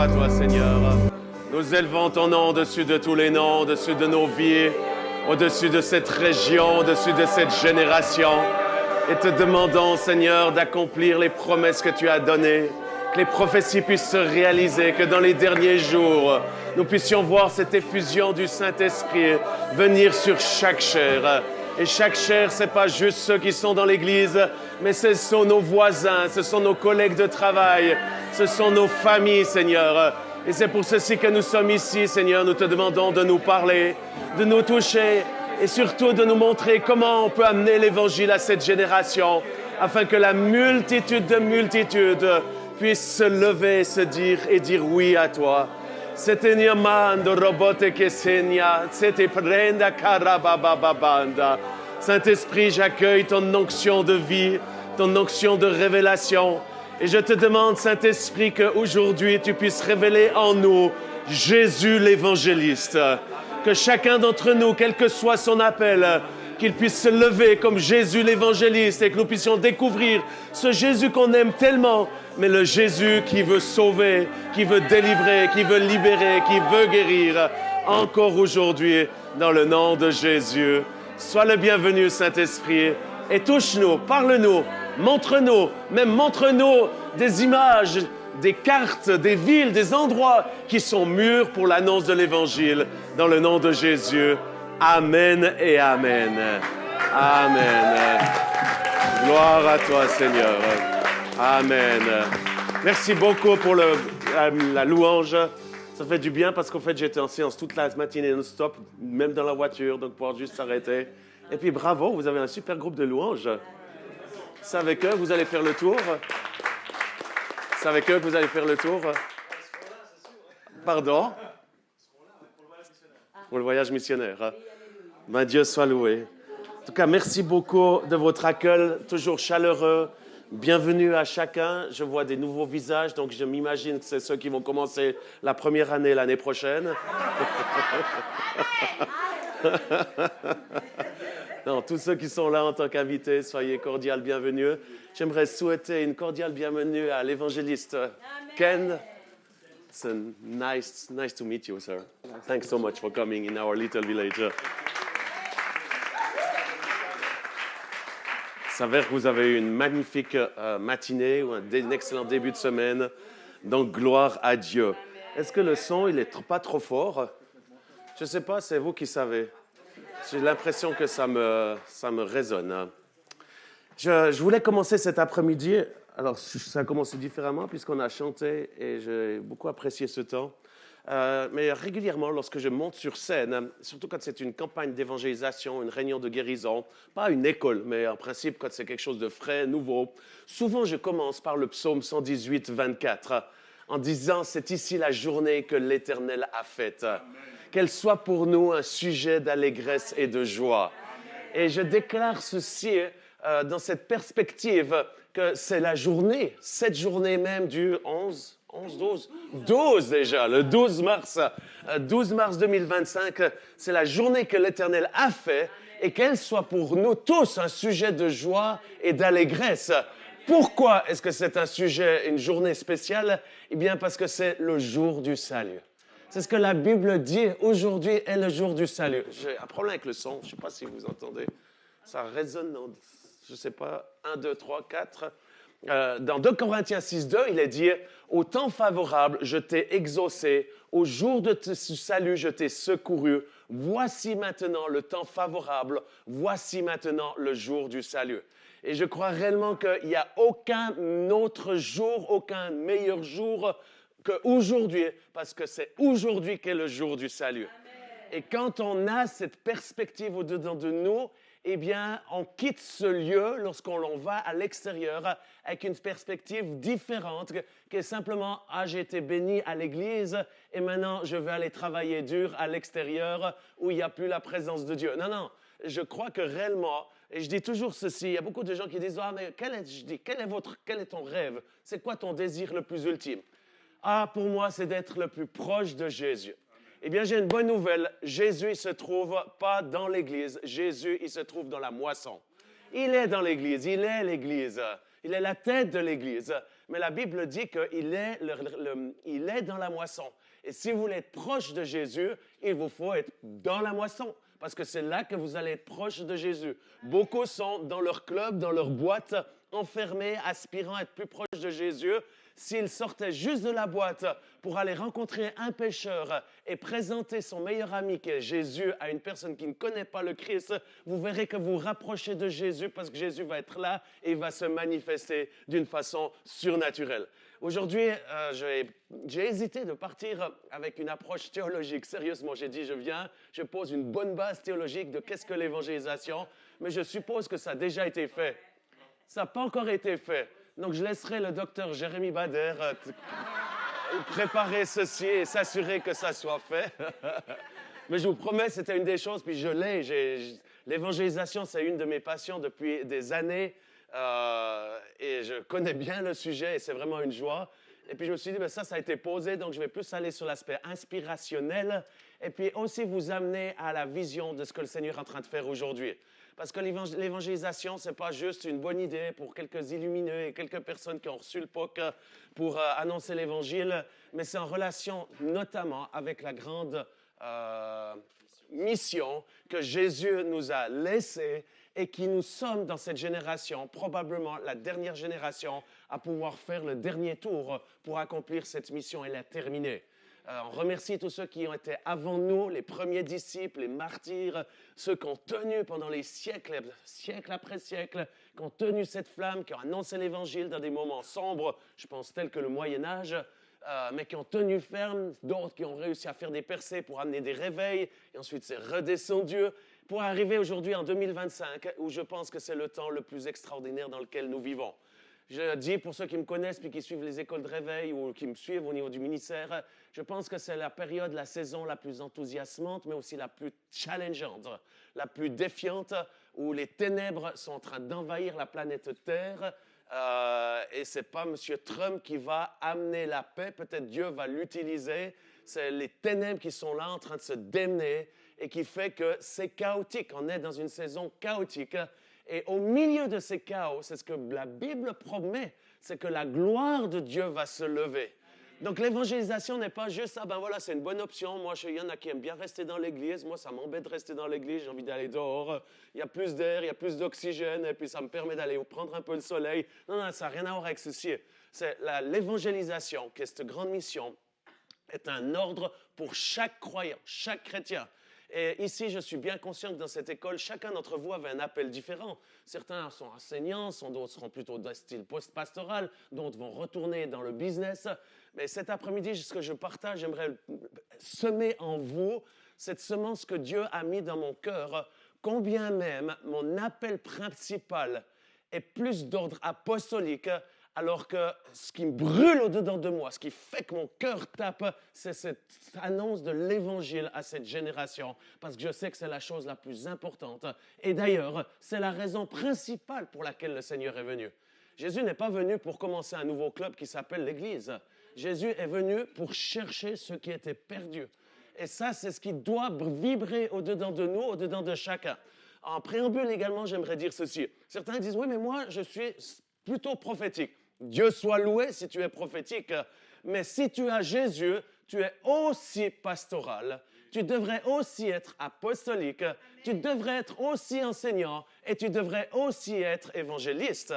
à toi, Seigneur. Nous élevons ton nom au-dessus de tous les noms, au-dessus de nos vies, au-dessus de cette région, au-dessus de cette génération. Et te demandons, Seigneur, d'accomplir les promesses que tu as données, que les prophéties puissent se réaliser, que dans les derniers jours, nous puissions voir cette effusion du Saint-Esprit venir sur chaque chair. Et chaque chair, ce n'est pas juste ceux qui sont dans l'Église, mais ce sont nos voisins, ce sont nos collègues de travail, ce sont nos familles, Seigneur. Et c'est pour ceci que nous sommes ici, Seigneur. Nous te demandons de nous parler, de nous toucher et surtout de nous montrer comment on peut amener l'Évangile à cette génération afin que la multitude de multitudes puisse se lever et dire oui à toi. C'était niamando robote che segna, c'était prenda carabababanda. Saint-Esprit, j'accueille ton onction de vie, ton onction de révélation. Et je te demande, Saint-Esprit, qu'aujourd'hui, tu puisses révéler en nous Jésus l'évangéliste. Que chacun d'entre nous, quel que soit son appel, qu'il puisse se lever comme Jésus l'évangéliste et que nous puissions découvrir ce Jésus qu'on aime tellement, mais le Jésus qui veut sauver, qui veut délivrer, qui veut libérer, qui veut guérir, encore aujourd'hui, dans le nom de Jésus. Sois le bienvenu, Saint-Esprit, et touche-nous, parle-nous, montre-nous, même montre-nous des images, des cartes, des villes, des endroits qui sont mûrs pour l'annonce de l'Évangile, dans le nom de Jésus. Amen et Amen. Amen. Gloire à toi, Seigneur. Amen. Merci beaucoup pour la louange. Ça fait du bien parce qu'en fait, j'étais en séance toute la matinée non-stop, même dans la voiture, donc pouvoir juste s'arrêter. Et puis bravo, vous avez un super groupe de louanges. C'est avec eux que vous allez faire le tour. C'est avec eux que vous allez faire le tour. Pardon? Pour le voyage missionnaire. Ben, Dieu soit loué. En tout cas, merci beaucoup de votre accueil, toujours chaleureux. Bienvenue à chacun. Je vois des nouveaux visages, donc je m'imagine que c'est ceux qui vont commencer la première année l'année prochaine. Non, tous ceux qui sont là en tant qu'invités, soyez cordial bienvenus. J'aimerais souhaiter une cordiale bienvenue à l'évangéliste Ken. It's nice to meet you, sir. Thanks so much for coming in our little village. Il s'avère que vous avez eu une magnifique matinée ou un excellent début de semaine. Donc, gloire à Dieu. Est-ce que le son, il n'est pas trop fort? Je ne sais pas, c'est vous qui savez. J'ai l'impression que ça me résonne. Je voulais commencer cet après-midi. Alors, ça a commencé différemment puisqu'on a chanté et j'ai beaucoup apprécié ce temps. Mais régulièrement, lorsque je monte sur scène, surtout quand c'est une campagne d'évangélisation, une réunion de guérison, pas une école, mais en principe quand c'est quelque chose de frais, nouveau, souvent je commence par le psaume 118, 24, en disant « C'est ici la journée que l'Éternel a faite. Qu'elle soit pour nous un sujet d'allégresse et de joie. » Et je déclare ceci dans cette perspective que c'est la journée, cette journée même du 12 déjà, le 12 mars 2025, c'est la journée que l'Éternel a fait et qu'elle soit pour nous tous un sujet de joie et d'allégresse. Pourquoi est-ce que c'est un sujet, une journée spéciale? Eh bien, parce que c'est le jour du salut. C'est ce que la Bible dit, aujourd'hui est le jour du salut. J'ai un problème avec le son, je ne sais pas si vous entendez. Ça résonne dans, je ne sais pas, 1, 2, 3, 4... dans 2 Corinthiens 6, 2, il est dit « Au temps favorable, je t'ai exaucé. Au jour de ce salut, je t'ai secouru. Voici maintenant le temps favorable. Voici maintenant le jour du salut. » Et je crois réellement qu'il n'y a aucun autre jour, aucun meilleur jour qu'aujourd'hui, parce que c'est aujourd'hui qu'est le jour du salut. Amen. Et quand on a cette perspective au-dedans de nous, eh bien, on quitte ce lieu lorsqu'on va à l'extérieur avec une perspective différente qui est simplement « Ah, j'ai été béni à l'église et maintenant je vais aller travailler dur à l'extérieur où il n'y a plus la présence de Dieu. » Non, non, je crois que réellement, et je dis toujours ceci, il y a beaucoup de gens qui disent « Ah, mais quel est ton rêve? C'est quoi ton désir le plus ultime? » Ah, pour moi, c'est d'être le plus proche de Jésus. Eh bien, j'ai une bonne nouvelle. Jésus, il ne se trouve pas dans l'Église. Jésus, il se trouve dans la moisson. Il est dans l'Église. Il est l'Église. Il est la tête de l'Église. Mais la Bible dit qu'il est, il est dans la moisson. Et si vous voulez être proche de Jésus, il vous faut être dans la moisson. Parce que c'est là que vous allez être proche de Jésus. Beaucoup sont dans leur club, dans leur boîte, enfermés, aspirant à être plus proche de Jésus. S'ils sortaient juste de la boîte pour aller rencontrer un pécheur et présenter son meilleur ami qui est Jésus à une personne qui ne connaît pas le Christ, vous verrez que vous vous rapprochez de Jésus parce que Jésus va être là et il va se manifester d'une façon surnaturelle. Aujourd'hui, j'ai hésité de partir avec une approche théologique. Sérieusement, j'ai dit, je pose une bonne base théologique de qu'est-ce que l'évangélisation, mais je suppose que ça a déjà été fait. Ça n'a pas encore été fait. Donc, je laisserai le docteur Jérémy Bader préparer ceci et s'assurer que ça soit fait. Mais je vous promets, c'était une des choses, puis je l'ai. L'évangélisation, c'est une de mes passions depuis des années. Et je connais bien le sujet et c'est vraiment une joie. Et puis, je me suis dit, ça a été posé, donc je vais plus aller sur l'aspect inspirationnel et puis aussi vous amener à la vision de ce que le Seigneur est en train de faire aujourd'hui. Parce que l'évangélisation, ce n'est pas juste une bonne idée pour quelques illuminés et quelques personnes qui ont reçu le POC pour annoncer l'Évangile, mais c'est en relation notamment avec la grande mission que Jésus nous a laissée et qui nous sommes dans cette génération, probablement la dernière génération, à pouvoir faire le dernier tour pour accomplir cette mission et la terminer. On remercie tous ceux qui ont été avant nous, les premiers disciples, les martyrs, ceux qui ont tenu pendant les siècles, siècle après siècle, qui ont tenu cette flamme, qui ont annoncé l'Évangile dans des moments sombres, je pense tels que le Moyen-Âge, mais qui ont tenu ferme, d'autres qui ont réussi à faire des percées pour amener des réveils, et ensuite c'est redescendu, pour arriver aujourd'hui en 2025, où je pense que c'est le temps le plus extraordinaire dans lequel nous vivons. Je dis pour ceux qui me connaissent puis qui suivent les écoles de réveil ou qui me suivent au niveau du ministère, je pense que c'est la période, la saison la plus enthousiasmante, mais aussi la plus challengeante, la plus défiante, où les ténèbres sont en train d'envahir la planète Terre. Et ce n'est pas M. Trump qui va amener la paix, peut-être Dieu va l'utiliser. C'est les ténèbres qui sont là en train de se démener et qui fait que c'est chaotique. On est dans une saison chaotique. Et au milieu de ces chaos, c'est ce que la Bible promet, c'est que la gloire de Dieu va se lever. Donc l'évangélisation n'est pas juste, c'est une bonne option. Moi, il y en a qui aiment bien rester dans l'église. Moi, ça m'embête de rester dans l'église. J'ai envie d'aller dehors. Il y a plus d'air, il y a plus d'oxygène, et puis ça me permet d'aller prendre un peu le soleil. Non, ça n'a rien à voir avec ceci. C'est l'évangélisation, qui est cette grande mission, est un ordre pour chaque croyant, chaque chrétien. Et ici, je suis bien conscient que dans cette école, chacun d'entre vous avait un appel différent. Certains sont enseignants, d'autres seront plutôt de style post-pastoral, d'autres vont retourner dans le business. Mais cet après-midi, ce que je partage, j'aimerais semer en vous cette semence que Dieu a mis dans mon cœur, combien même mon appel principal est plus d'ordre apostolique, alors que ce qui me brûle au-dedans de moi, ce qui fait que mon cœur tape, c'est cette annonce de l'Évangile à cette génération, parce que je sais que c'est la chose la plus importante. Et d'ailleurs, c'est la raison principale pour laquelle le Seigneur est venu. Jésus n'est pas venu pour commencer un nouveau club qui s'appelle l'Église. Jésus est venu pour chercher ceux qui étaient perdus. Et ça, c'est ce qui doit vibrer au-dedans de nous, au-dedans de chacun. En préambule également, j'aimerais dire ceci. Certains disent, oui, mais moi, je suis plutôt prophétique. Dieu soit loué si tu es prophétique, mais si tu as Jésus, tu es aussi pastoral, tu devrais aussi être apostolique, tu devrais être aussi enseignant et tu devrais aussi être évangéliste.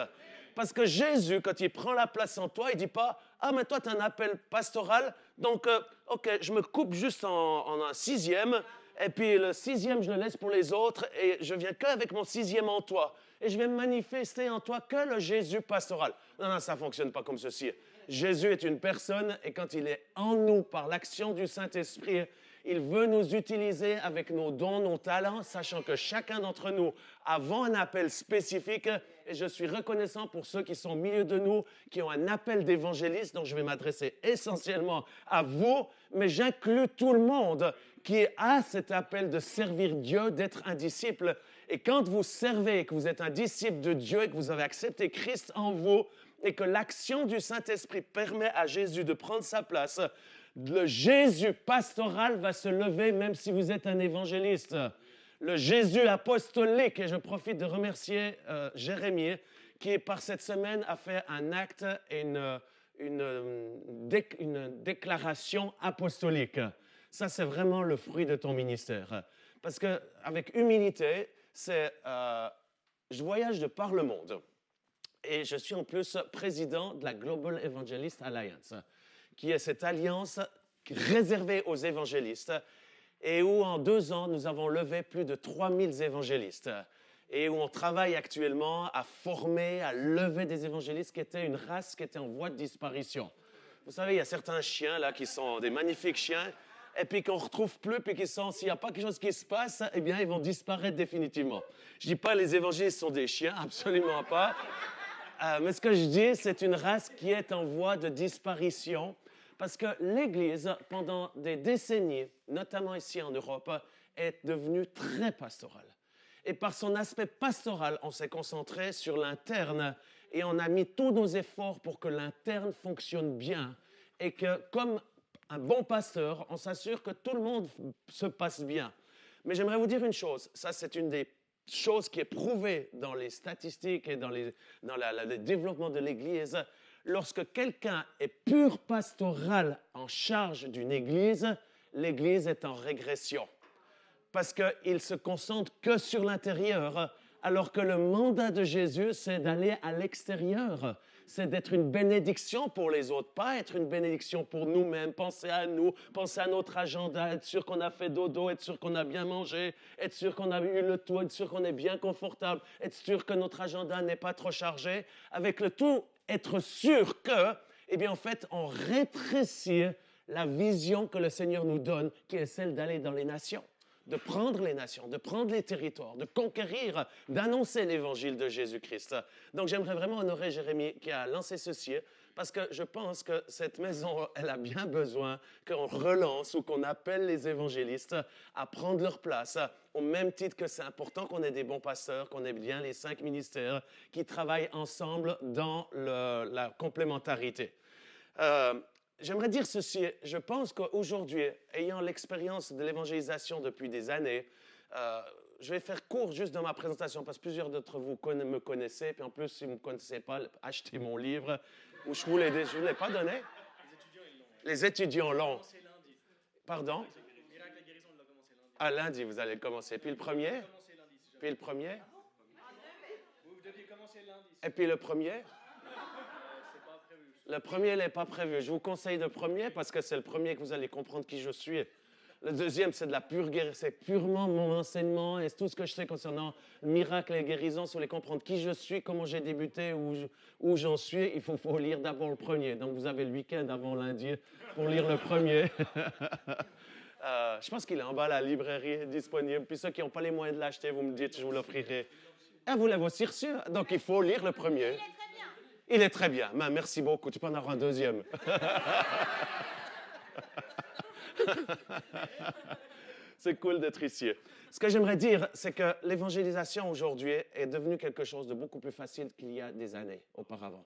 Parce que Jésus, quand il prend la place en toi, il ne dit pas « Ah, mais toi, tu as un appel pastoral, donc, OK, je me coupe juste en un sixième, et puis le sixième, je le laisse pour les autres, et je viens qu'avec mon sixième en toi. Et je vais manifester en toi que le Jésus pastoral. » Non, ça ne fonctionne pas comme ceci. Jésus est une personne, et quand il est en nous par l'action du Saint-Esprit, il veut nous utiliser avec nos dons, nos talents, sachant que chacun d'entre nous avons un appel spécifique. Et je suis reconnaissant pour ceux qui sont au milieu de nous, qui ont un appel d'évangéliste. Donc, je vais m'adresser essentiellement à vous, mais j'inclus tout le monde qui a cet appel de servir Dieu, d'être un disciple. Et quand vous servez, que vous êtes un disciple de Dieu et que vous avez accepté Christ en vous, et que l'action du Saint-Esprit permet à Jésus de prendre sa place, le Jésus pastoral va se lever même si vous êtes un évangéliste. Le Jésus apostolique, et je profite de remercier Jérémie, qui, par cette semaine, a fait un acte et une déclaration apostolique. Ça, c'est vraiment le fruit de ton ministère. Parce qu'avec humilité, je voyage de par le monde. Et je suis en plus président de la Global Evangelist Alliance, qui est cette alliance réservée aux évangélistes, et où en 2 ans, nous avons levé plus de 3000 évangélistes, et où on travaille actuellement à former, à lever des évangélistes qui étaient une race qui était en voie de disparition. Vous savez, il y a certains chiens là qui sont des magnifiques chiens, et puis qu'on ne retrouve plus, puis s'il n'y a pas quelque chose qui se passe, eh bien, ils vont disparaître définitivement. Je ne dis pas que les évangélistes sont des chiens, absolument pas. Mais ce que je dis, c'est une race qui est en voie de disparition parce que l'Église, pendant des décennies, notamment ici en Europe, est devenue très pastorale. Et par son aspect pastoral, on s'est concentré sur l'interne et on a mis tous nos efforts pour que l'interne fonctionne bien et que, comme un bon pasteur, on s'assure que tout le monde se passe bien. Mais j'aimerais vous dire une chose, ça c'est une des chose qui est prouvée dans les statistiques et dans le développement de l'Église, lorsque quelqu'un est pur pastoral en charge d'une Église, l'Église est en régression. Parce qu'il se concentre que sur l'intérieur, alors que le mandat de Jésus, c'est d'aller à l'extérieur. C'est d'être une bénédiction pour les autres, pas être une bénédiction pour nous-mêmes. Penser à nous, penser à notre agenda, être sûr qu'on a fait dodo, être sûr qu'on a bien mangé, être sûr qu'on a eu le tout, être sûr qu'on est bien confortable, être sûr que notre agenda n'est pas trop chargé. Avec le tout, être sûr que, eh bien, en fait, on rétrécit la vision que le Seigneur nous donne, qui est celle d'aller dans les nations, de prendre les nations, de prendre les territoires, de conquérir, d'annoncer l'évangile de Jésus-Christ. Donc, j'aimerais vraiment honorer Jérémie qui a lancé ceci, parce que je pense que cette maison, elle a bien besoin qu'on relance ou qu'on appelle les évangélistes à prendre leur place, au même titre que c'est important qu'on ait des bons pasteurs, qu'on ait bien les 5 ministères qui travaillent ensemble dans la complémentarité. J'aimerais dire ceci, je pense qu'aujourd'hui, ayant l'expérience de l'évangélisation depuis des années, je vais faire court juste dans ma présentation parce que plusieurs d'entre vous me connaissez, puis en plus, si vous ne me connaissez pas, achetez mon livre, où je ne vous l'ai pas donné. Les étudiants l'ont. Pardon? Miracle et guérison, on l'a commencé lundi. Ah, lundi, vous allez commencer. Puis le premier? Puis le premier? Vous deviez commencer lundi. Et puis le premier? C'est pas prévu. Le premier n'est pas prévu. Je vous conseille le premier parce que c'est le premier que vous allez comprendre qui je suis. Le deuxième, c'est de la pure guérison. C'est purement mon enseignement et tout ce que je sais concernant miracle et guérison. Si vous voulez comprendre qui je suis, comment j'ai débuté, où j'en suis, il faut lire d'abord le premier. Donc, vous avez le week-end avant lundi pour lire le premier. Je pense qu'il est en bas à la librairie disponible. Puis ceux qui n'ont pas les moyens de l'acheter, vous me dites, je vous l'offrirai. Ah, vous l'avez aussi reçu. Donc, il faut lire le premier. Il est très bien. Merci beaucoup. Tu peux en avoir un deuxième. C'est cool d'être ici. Ce que j'aimerais dire, c'est que l'évangélisation aujourd'hui est devenue quelque chose de beaucoup plus facile qu'il y a des années auparavant.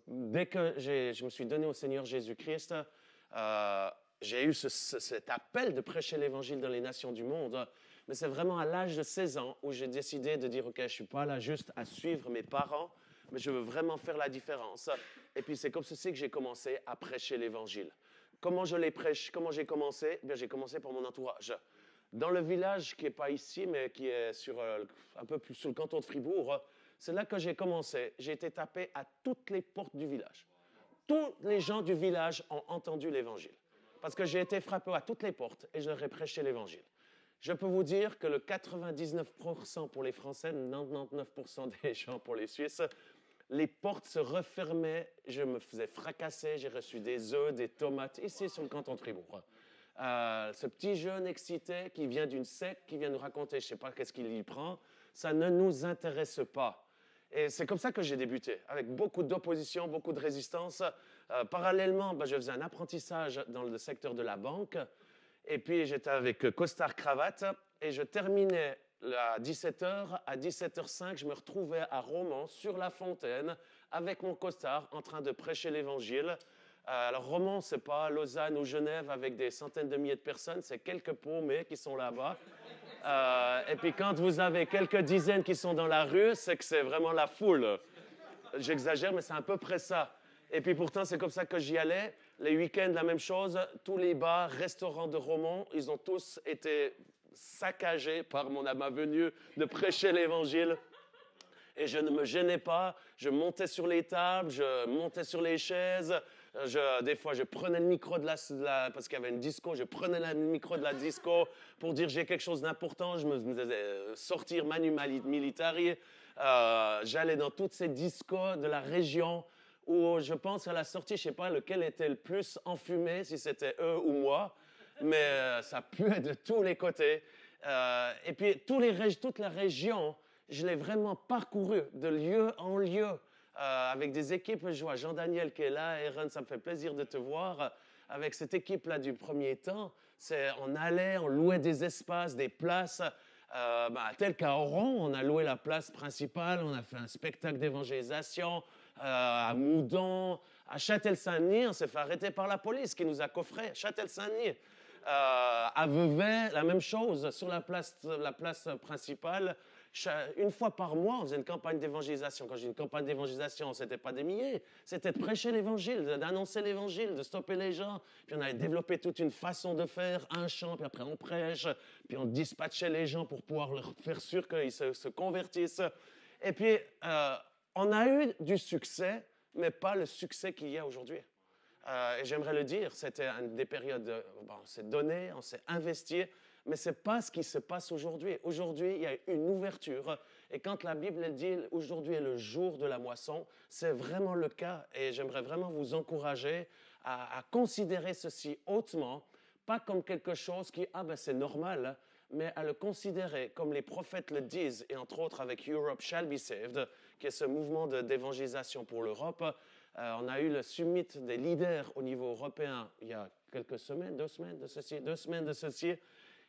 Dès que je me suis donné au Seigneur Jésus-Christ, j'ai eu cet appel de prêcher l'évangile dans les nations du monde. Mais c'est vraiment à l'âge de 16 ans où j'ai décidé de dire, OK, je ne suis pas là juste à suivre mes parents, mais je veux vraiment faire la différence. Et puis c'est comme ceci que j'ai commencé à prêcher l'évangile. Comment je les prêche? Comment j'ai commencé? Bien, j'ai commencé par mon entourage. Dans le village qui n'est pas ici, mais qui est un peu plus sur le canton de Fribourg, c'est là que j'ai commencé. J'ai été tapé à toutes les portes du village. Tous les gens du village ont entendu l'évangile. Parce que j'ai été frappé à toutes les portes et je leur ai prêché l'évangile. Je peux vous dire que le 99% pour les Français, 99% des gens pour les Suisses, les portes se refermaient, je me faisais fracasser, j'ai reçu des œufs, des tomates, ici sur le canton de Fribourg. Ce petit jeune excité qui vient d'une secte, qui vient nous raconter, je ne sais pas qu'est-ce qu'il y prend, ça ne nous intéresse pas. Et c'est comme ça que j'ai débuté, avec beaucoup d'opposition, beaucoup de résistance. Parallèlement, je faisais un apprentissage dans le secteur de la banque, et puis j'étais avec costard-cravate, et je terminais à 17h, à 17h05, je me retrouvais à Romans, sur la fontaine, avec mon costard, en train de prêcher l'Évangile. Alors, Romans, ce n'est pas Lausanne ou Genève avec des centaines de milliers de personnes, c'est quelques paumés qui sont là-bas. Et puis quand vous avez quelques dizaines qui sont dans la rue, c'est que c'est vraiment la foule. J'exagère, mais c'est à peu près ça. Et puis pourtant, c'est comme ça que j'y allais. Les week-ends, la même chose. Tous les bars, restaurants de Romans, ils ont tous été saccagés par ma venue de prêcher l'Évangile. Et je ne me gênais pas. Je montais sur les tables, je montais sur les chaises. Des fois, je prenais le micro parce qu'il y avait une disco, je prenais le micro de la disco pour dire j'ai quelque chose d'important. Je me faisais sortir Manu Militari. J'allais dans toutes ces discos de la région où je pense à la sortie, je ne sais pas lequel était le plus enfumé, si c'était eux ou moi, mais ça puait de tous les côtés. Et puis toute la région, je l'ai vraiment parcouru de lieu en lieu avec des équipes. Je vois Jean-Daniel qui est là, Aaron, ça me fait plaisir de te voir. Avec cette équipe-là du premier temps, on allait, on louait des espaces, des places. Tel qu'à Oran, on a loué la place principale, on a fait un spectacle d'évangélisation. À Moudon, à Châtel-Saint-Denis, on s'est fait arrêter par la police qui nous a coffrés. Châtel-Saint-Denis. À Vevey, la même chose, sur la place principale. Une fois par mois, on faisait une campagne d'évangélisation. Quand je dis une campagne d'évangélisation, ce n'était pas des milliers, c'était de prêcher l'évangile, d'annoncer l'évangile, de stopper les gens. Puis on avait développé toute une façon de faire, un chant, puis après on prêche, puis on dispatchait les gens pour pouvoir leur faire sûr qu'ils se convertissent. Et puis, on a eu du succès, mais pas le succès qu'il y a aujourd'hui. Et j'aimerais le dire, c'était des périodes, on s'est donné, on s'est investi, mais ce n'est pas ce qui se passe aujourd'hui. Aujourd'hui, il y a une ouverture. Et quand la Bible dit « aujourd'hui est le jour de la moisson », c'est vraiment le cas. Et j'aimerais vraiment vous encourager à considérer ceci hautement, pas comme quelque chose qui, c'est normal, mais à le considérer comme les prophètes le disent, et entre autres avec Europe Shall Be Saved, qui est ce mouvement d'évangélisation pour l'Europe. On a eu le summit des leaders au niveau européen il y a quelques semaines, 2 semaines de ceci,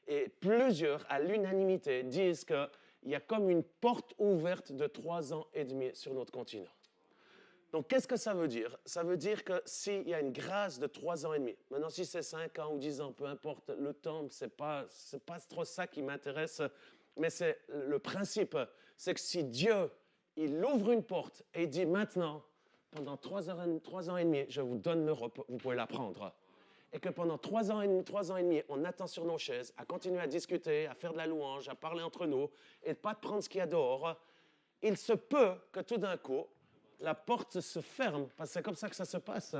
et plusieurs, à l'unanimité, disent qu'il y a comme une porte ouverte de 3 ans et demi sur notre continent. Donc, qu'est-ce que ça veut dire? Ça veut dire que s'il y a une grâce de 3 ans et demi, maintenant, si c'est 5 ans ou 10 ans, peu importe le temps, c'est pas trop ça qui m'intéresse, mais c'est le principe, c'est que si Dieu, il ouvre une porte et il dit maintenant, pendant 3 ans et demi, je vous donne l'Europe, vous pouvez la prendre. Et que pendant 3 ans et demi, on attend sur nos chaises, à continuer à discuter, à faire de la louange, à parler entre nous, et de pas prendre ce qu'il y a dehors, il se peut que tout d'un coup, la porte se ferme, parce que c'est comme ça que ça se passe.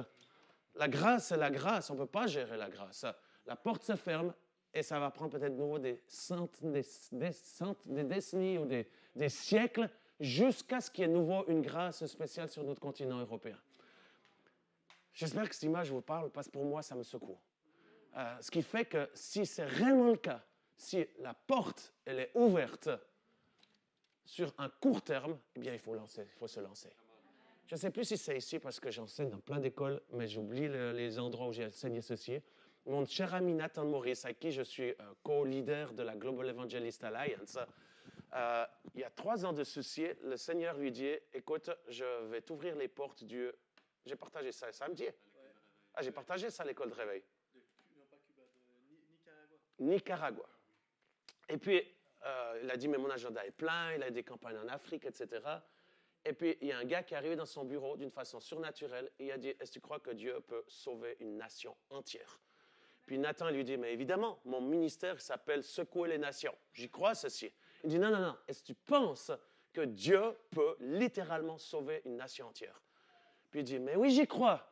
La grâce, c'est la grâce, on ne peut pas gérer la grâce. La porte se ferme, et ça va prendre peut-être nouveau des décennies ou des siècles, jusqu'à ce qu'il y ait nouveau une grâce spéciale sur notre continent européen. J'espère que cette image vous parle, parce que pour moi, ça me secoue. Ce qui fait que si c'est réellement le cas, si la porte, elle est ouverte sur un court terme, eh bien, il faut se lancer. Je ne sais plus si c'est ici, parce que j'enseigne dans plein d'écoles, mais j'oublie les endroits où j'ai enseigné ceci. Mon cher ami Nathan Maurice, avec qui je suis co-leader de la Global Evangelist Alliance, il y a 3 ans de ceci, le Seigneur lui dit, écoute, je vais t'ouvrir les portes du... J'ai partagé ça samedi. J'ai partagé ça à l'école de réveil. Non, pas Cuba, de Nicaragua. Nicaragua. Et puis, il a dit, mais mon agenda est plein, il a des campagnes en Afrique, etc. Et puis, il y a un gars qui est arrivé dans son bureau d'une façon surnaturelle et il a dit, est-ce que tu crois que Dieu peut sauver une nation entière? Puis Nathan lui dit, mais évidemment, mon ministère s'appelle Secouer les nations. J'y crois, ceci. Il dit, non, est-ce que tu penses que Dieu peut littéralement sauver une nation entière? Puis il dit, mais oui, j'y crois.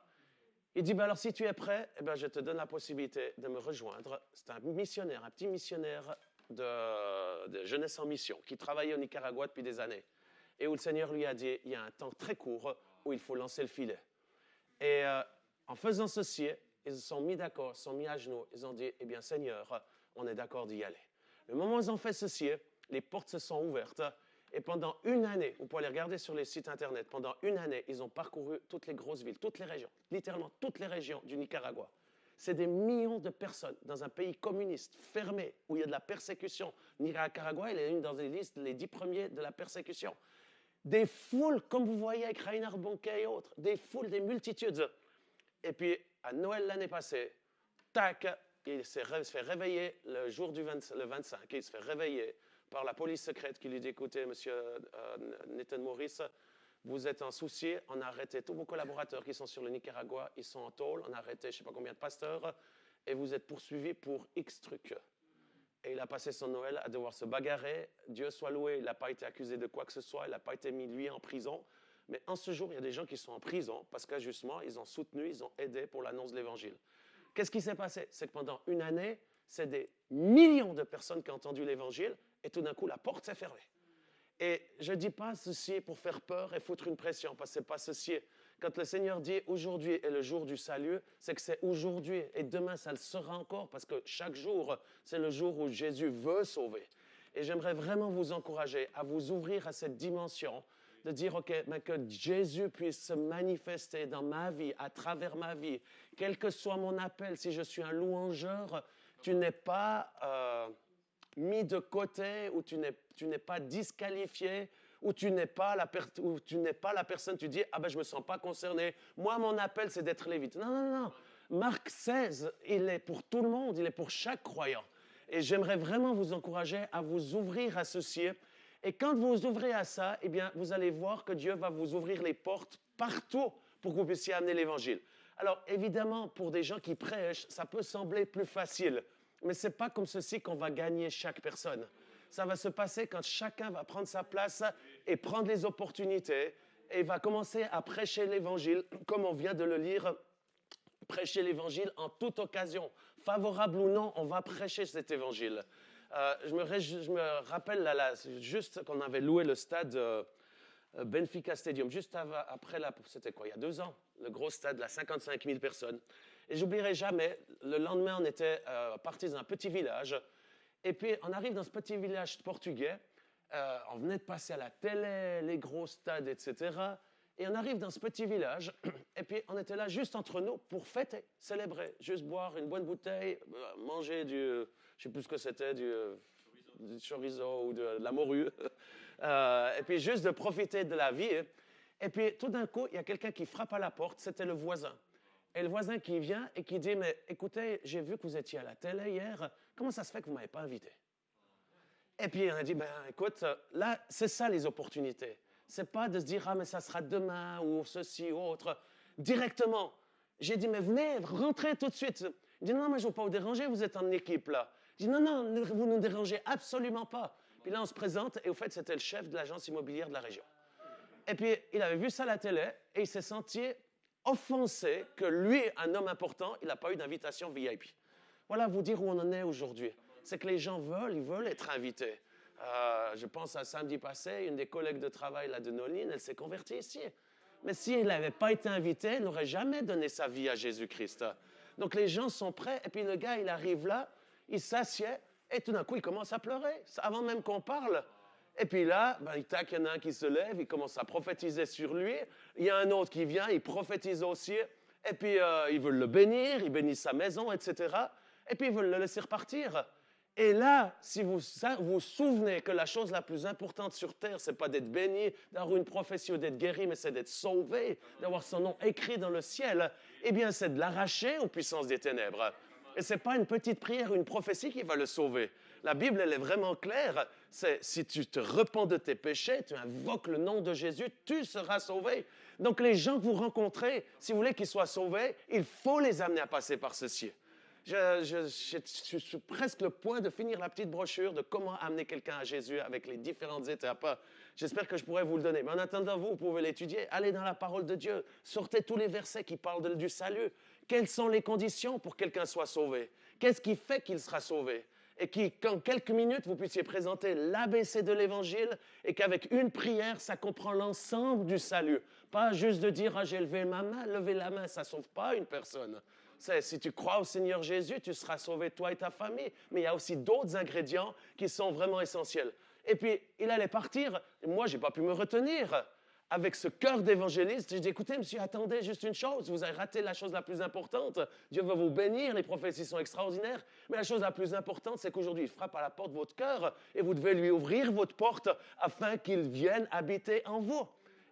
Il dit, alors si tu es prêt, je te donne la possibilité de me rejoindre. C'est un missionnaire, un petit missionnaire de Jeunesse en Mission, qui travaillait au Nicaragua depuis des années. Et où le Seigneur lui a dit, il y a un temps très court où il faut lancer le filet. Et en faisant ceci, ils se sont mis d'accord, se sont mis à genoux, ils ont dit, Seigneur, on est d'accord d'y aller. Le moment où ils ont fait ceci, les portes se sont ouvertes. Et pendant 1 année, vous pouvez aller regarder sur les sites Internet, pendant 1 année, ils ont parcouru toutes les grosses villes, toutes les régions, littéralement toutes les régions du Nicaragua. C'est des millions de personnes dans un pays communiste, fermé, où il y a de la persécution. Nicaragua, il est une dans les listes, les 10 premiers de la persécution. Des foules, comme vous voyez avec Reinhard Bonnke et autres, des foules, des multitudes. Et puis, à Noël l'année passée, tac, il se fait réveiller le jour le 25. Il se fait réveiller par la police secrète qui lui dit, écoutez, monsieur Nathan Maurice, vous êtes en souci, on a arrêté tous vos collaborateurs qui sont sur le Nicaragua, ils sont en tôle, on a arrêté je ne sais pas combien de pasteurs, et vous êtes poursuivis pour X trucs. Et il a passé son Noël à devoir se bagarrer. Dieu soit loué, il n'a pas été accusé de quoi que ce soit, il n'a pas été mis lui en prison. Mais en ce jour, il y a des gens qui sont en prison parce qu'injustement, ils ont soutenu, ils ont aidé pour l'annonce de l'Évangile. Qu'est-ce qui s'est passé? C'est que pendant une année, c'est des millions de personnes qui ont entendu l'Évangile et tout d'un coup, la porte s'est fermée. Et je ne dis pas ceci pour faire peur et foutre une pression, parce que ce n'est pas ceci. Quand le Seigneur dit « aujourd'hui est le jour du salut », c'est que c'est aujourd'hui et demain, ça le sera encore, parce que chaque jour, c'est le jour où Jésus veut sauver. Et j'aimerais vraiment vous encourager à vous ouvrir à cette dimension, de dire « OK, mais que Jésus puisse se manifester dans ma vie, à travers ma vie, quel que soit mon appel, si je suis un louangeur, tu n'es pas... mis de côté, ou tu n'es pas disqualifié, ou tu n'es pas la personne, tu dis « Ah ben, je ne me sens pas concerné. Moi, mon appel, c'est d'être lévite. » Non, non, non. Marc 16, il est pour tout le monde, il est pour chaque croyant. Et j'aimerais vraiment vous encourager à vous ouvrir à ceci. Et quand vous ouvrez à ça, eh bien, vous allez voir que Dieu va vous ouvrir les portes partout pour que vous puissiez amener l'Évangile. Alors, évidemment, pour des gens qui prêchent, ça peut sembler plus facile. Mais ce n'est pas comme ceci qu'on va gagner chaque personne. Ça va se passer quand chacun va prendre sa place et prendre les opportunités et va commencer à prêcher l'Évangile, comme on vient de le lire, prêcher l'Évangile en toute occasion. Favorable ou non, on va prêcher cet Évangile. Je me rappelle, là, juste qu'on avait loué le stade Benfica Stadium, juste après, c'était quoi, il y a 2 ans, le gros stade, là, 55 000 personnes. Et j'oublierai jamais, le lendemain, on était partis dans un petit village. Et puis, on arrive dans ce petit village portugais. On venait de passer à la télé, les gros stades, etc. Et on arrive dans ce petit village. Et puis, on était là juste entre nous pour fêter, célébrer, juste boire une bonne bouteille, manger je ne sais plus ce que c'était, du chorizo ou de la morue. Et puis, juste de profiter de la vie. Et puis, tout d'un coup, il y a quelqu'un qui frappe à la porte. C'était le voisin. Et le voisin qui vient et qui dit « Mais écoutez, j'ai vu que vous étiez à la télé hier. Comment ça se fait que vous ne m'avez pas invité? » Et puis on a dit « Ben écoute, là, c'est ça les opportunités. Ce n'est pas de se dire « Ah, mais ça sera demain ou ceci ou autre. » Directement. J'ai dit « Mais venez, rentrez tout de suite. » Il dit « Non, mais je ne veux pas vous déranger, vous êtes en équipe là. » Je dis « Non, non, vous ne nous dérangez absolument pas. » Puis là, on se présente et au fait, c'était le chef de l'agence immobilière de la région. Et puis, il avait vu ça à la télé et il s'est senti offensé que lui, un homme important, il n'a pas eu d'invitation VIP. Voilà vous dire où on en est aujourd'hui. C'est que les gens ils veulent être invités. Je pense à samedi passé, une des collègues de travail là, de Noline, elle s'est convertie ici. Mais s'il n'avait pas été invité, il n'aurait jamais donné sa vie à Jésus-Christ. Donc les gens sont prêts, et puis le gars, il arrive là, il s'assied, et tout d'un coup, il commence à pleurer, avant même qu'on parle. Et puis là, il y en a un qui se lève, il commence à prophétiser sur lui. Il y a un autre qui vient, il prophétise aussi. Et puis, ils veulent le bénir, ils bénissent sa maison, etc. Et puis, ils veulent le laisser repartir. Et là, si vous vous souvenez que la chose la plus importante sur terre, ce n'est pas d'être béni, d'avoir une prophétie ou d'être guéri, mais c'est d'être sauvé, d'avoir son nom écrit dans le ciel, eh bien, c'est de l'arracher aux puissances des ténèbres. Et ce n'est pas une petite prière, une prophétie qui va le sauver. La Bible, elle est vraiment claire. C'est si tu te repens de tes péchés, tu invoques le nom de Jésus, tu seras sauvé. Donc les gens que vous rencontrez, si vous voulez qu'ils soient sauvés, il faut les amener à passer par ceci. Je suis presque le point de finir la petite brochure de comment amener quelqu'un à Jésus avec les différentes étapes. J'espère que je pourrai vous le donner. Mais en attendant, vous pouvez l'étudier. Allez dans la parole de Dieu. Sortez tous les versets qui parlent du salut. Quelles sont les conditions pour que quelqu'un soit sauvé? Qu'est-ce qui fait qu'il sera sauvé? Et qu'en quelques minutes, vous puissiez présenter l'ABC de l'Évangile et qu'avec une prière, ça comprend l'ensemble du salut. Pas juste de dire « Ah, j'ai levé ma main ». Lever la main, ça ne sauve pas une personne. Si tu crois au Seigneur Jésus, tu seras sauvé, toi et ta famille. Mais il y a aussi d'autres ingrédients qui sont vraiment essentiels. Et puis, il allait partir. Moi, je n'ai pas pu me retenir. Avec ce cœur d'évangéliste, j'ai dit, écoutez, monsieur, attendez juste une chose. Vous avez raté la chose la plus importante. Dieu va vous bénir, les prophéties sont extraordinaires. Mais la chose la plus importante, c'est qu'aujourd'hui, il frappe à la porte de votre cœur et vous devez lui ouvrir votre porte afin qu'il vienne habiter en vous.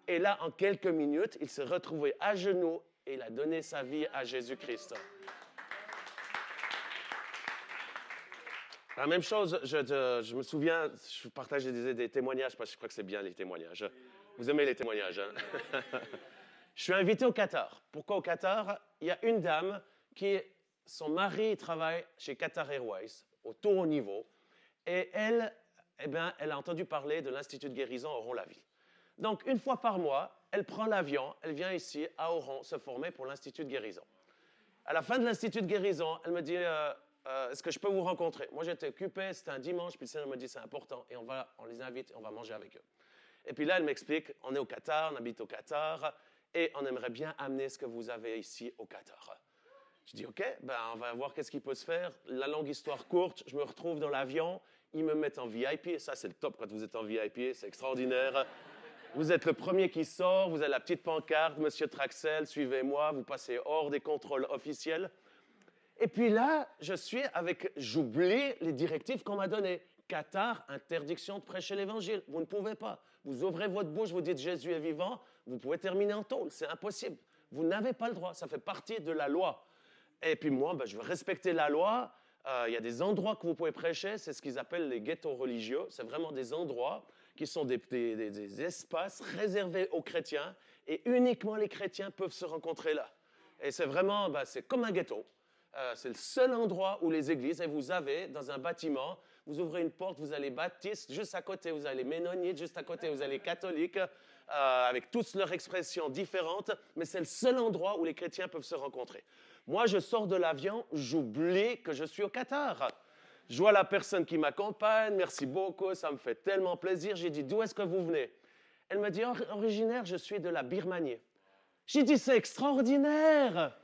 Et là, en quelques minutes, il s'est retrouvé à genoux et il a donné sa vie à Jésus-Christ. La même chose, je me souviens, je partageais des témoignages, parce que je crois que c'est bien les témoignages. Vous aimez les témoignages, hein? Je suis invité au Qatar. Pourquoi au Qatar? Il y a une dame qui, son mari travaille chez Qatar Airways, au tout haut niveau, et elle, eh bien, elle a entendu parler de l'Institut de guérison à Oron-la-Ville. Donc, une fois par mois, elle prend l'avion, elle vient ici, à Oron, se former pour l'Institut de guérison. À la fin de l'Institut de guérison, elle me dit est-ce que je peux vous rencontrer? Moi, j'étais occupé, c'était un dimanche, puis le Seigneur me dit c'est important, et on les invite et on va manger avec eux. Et puis là, elle m'explique on est au Qatar, on habite au Qatar, et on aimerait bien amener ce que vous avez ici au Qatar. Je dis OK, ben, on va voir qu'est-ce qui peut se faire. La longue histoire courte, je me retrouve dans l'avion, ils me mettent en VIP, ça c'est le top quand vous êtes en VIP, c'est extraordinaire. Vous êtes le premier qui sort, vous avez la petite pancarte, Monsieur Traxel, suivez-moi, vous passez hors des contrôles officiels. Et puis là, j'oublie les directives qu'on m'a données. Qatar, interdiction de prêcher l'évangile. Vous ne pouvez pas. Vous ouvrez votre bouche, vous dites Jésus est vivant, vous pouvez terminer en tôle, c'est impossible. Vous n'avez pas le droit, ça fait partie de la loi. Et puis moi, ben, je veux respecter la loi. Il y a des endroits que vous pouvez prêcher, c'est ce qu'ils appellent les ghettos religieux. C'est vraiment des endroits qui sont des espaces réservés aux chrétiens et uniquement les chrétiens peuvent se rencontrer là. Et c'est vraiment, c'est comme un ghetto. C'est le seul endroit où les églises, et vous avez dans un bâtiment, vous ouvrez une porte, vous avez les baptistes, juste à côté vous avez les ménonites, juste à côté vous avez les catholiques, avec toutes leurs expressions différentes, mais c'est le seul endroit où les chrétiens peuvent se rencontrer. Moi, je sors de l'avion, j'oublie que je suis au Qatar. Je vois la personne qui m'accompagne, merci beaucoup, ça me fait tellement plaisir. J'ai dit, d'où est-ce que vous venez? Elle me dit, originaire, je suis de la Birmanie. J'ai dit, c'est extraordinaire!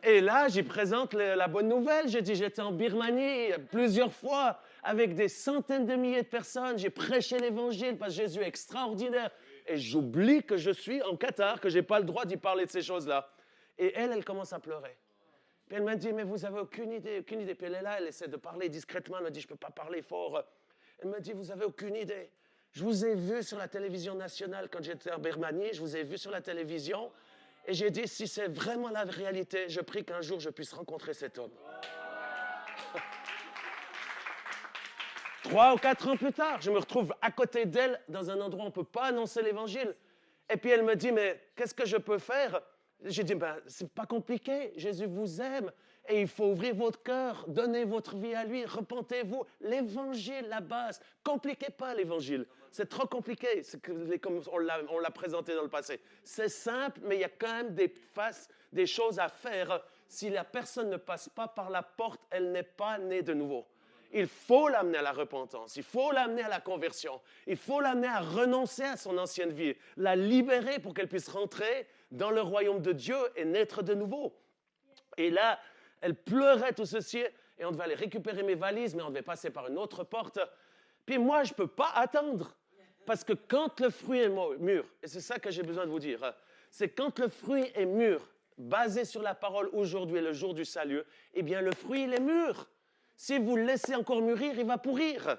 Et là, j'y présente la bonne nouvelle. J'ai dit, j'étais en Birmanie plusieurs fois avec des centaines de milliers de personnes. J'ai prêché l'évangile parce que Jésus est extraordinaire. Et j'oublie que je suis en Qatar, que je n'ai pas le droit d'y parler de ces choses-là. Et elle commence à pleurer. Puis elle m'a dit, mais vous n'avez aucune idée, aucune idée. Puis elle est là, elle essaie de parler discrètement. Elle me dit, je ne peux pas parler fort. Elle me dit, vous n'avez aucune idée. Je vous ai vu sur la télévision nationale quand j'étais en Birmanie. Je vous ai vu sur la télévision. Et j'ai dit, si c'est vraiment la réalité, je prie qu'un jour je puisse rencontrer cet homme. 3 ou 4 ans plus tard, je me retrouve à côté d'elle dans un endroit où on ne peut pas annoncer l'évangile. Et puis elle me dit, mais qu'est-ce que je peux faire? J'ai dit, c'est pas compliqué, Jésus vous aime et il faut ouvrir votre cœur, donner votre vie à lui, repentez-vous. L'évangile, la base, compliquez pas l'évangile. C'est trop compliqué, comme on l'a présenté dans le passé. C'est simple, mais il y a quand même des choses à faire. Si la personne ne passe pas par la porte, elle n'est pas née de nouveau. Il faut l'amener à la repentance, il faut l'amener à la conversion, il faut l'amener à renoncer à son ancienne vie, la libérer pour qu'elle puisse rentrer dans le royaume de Dieu et naître de nouveau. Et là, elle pleurait tout ceci et on devait aller récupérer mes valises, mais on devait passer par une autre porte. Puis moi, je ne peux pas attendre parce que quand le fruit est mûr, et c'est ça que j'ai besoin de vous dire, c'est quand le fruit est mûr, basé sur la parole aujourd'hui est le jour du salut, eh bien le fruit, il est mûr. Si vous le laissez encore mûrir, il va pourrir.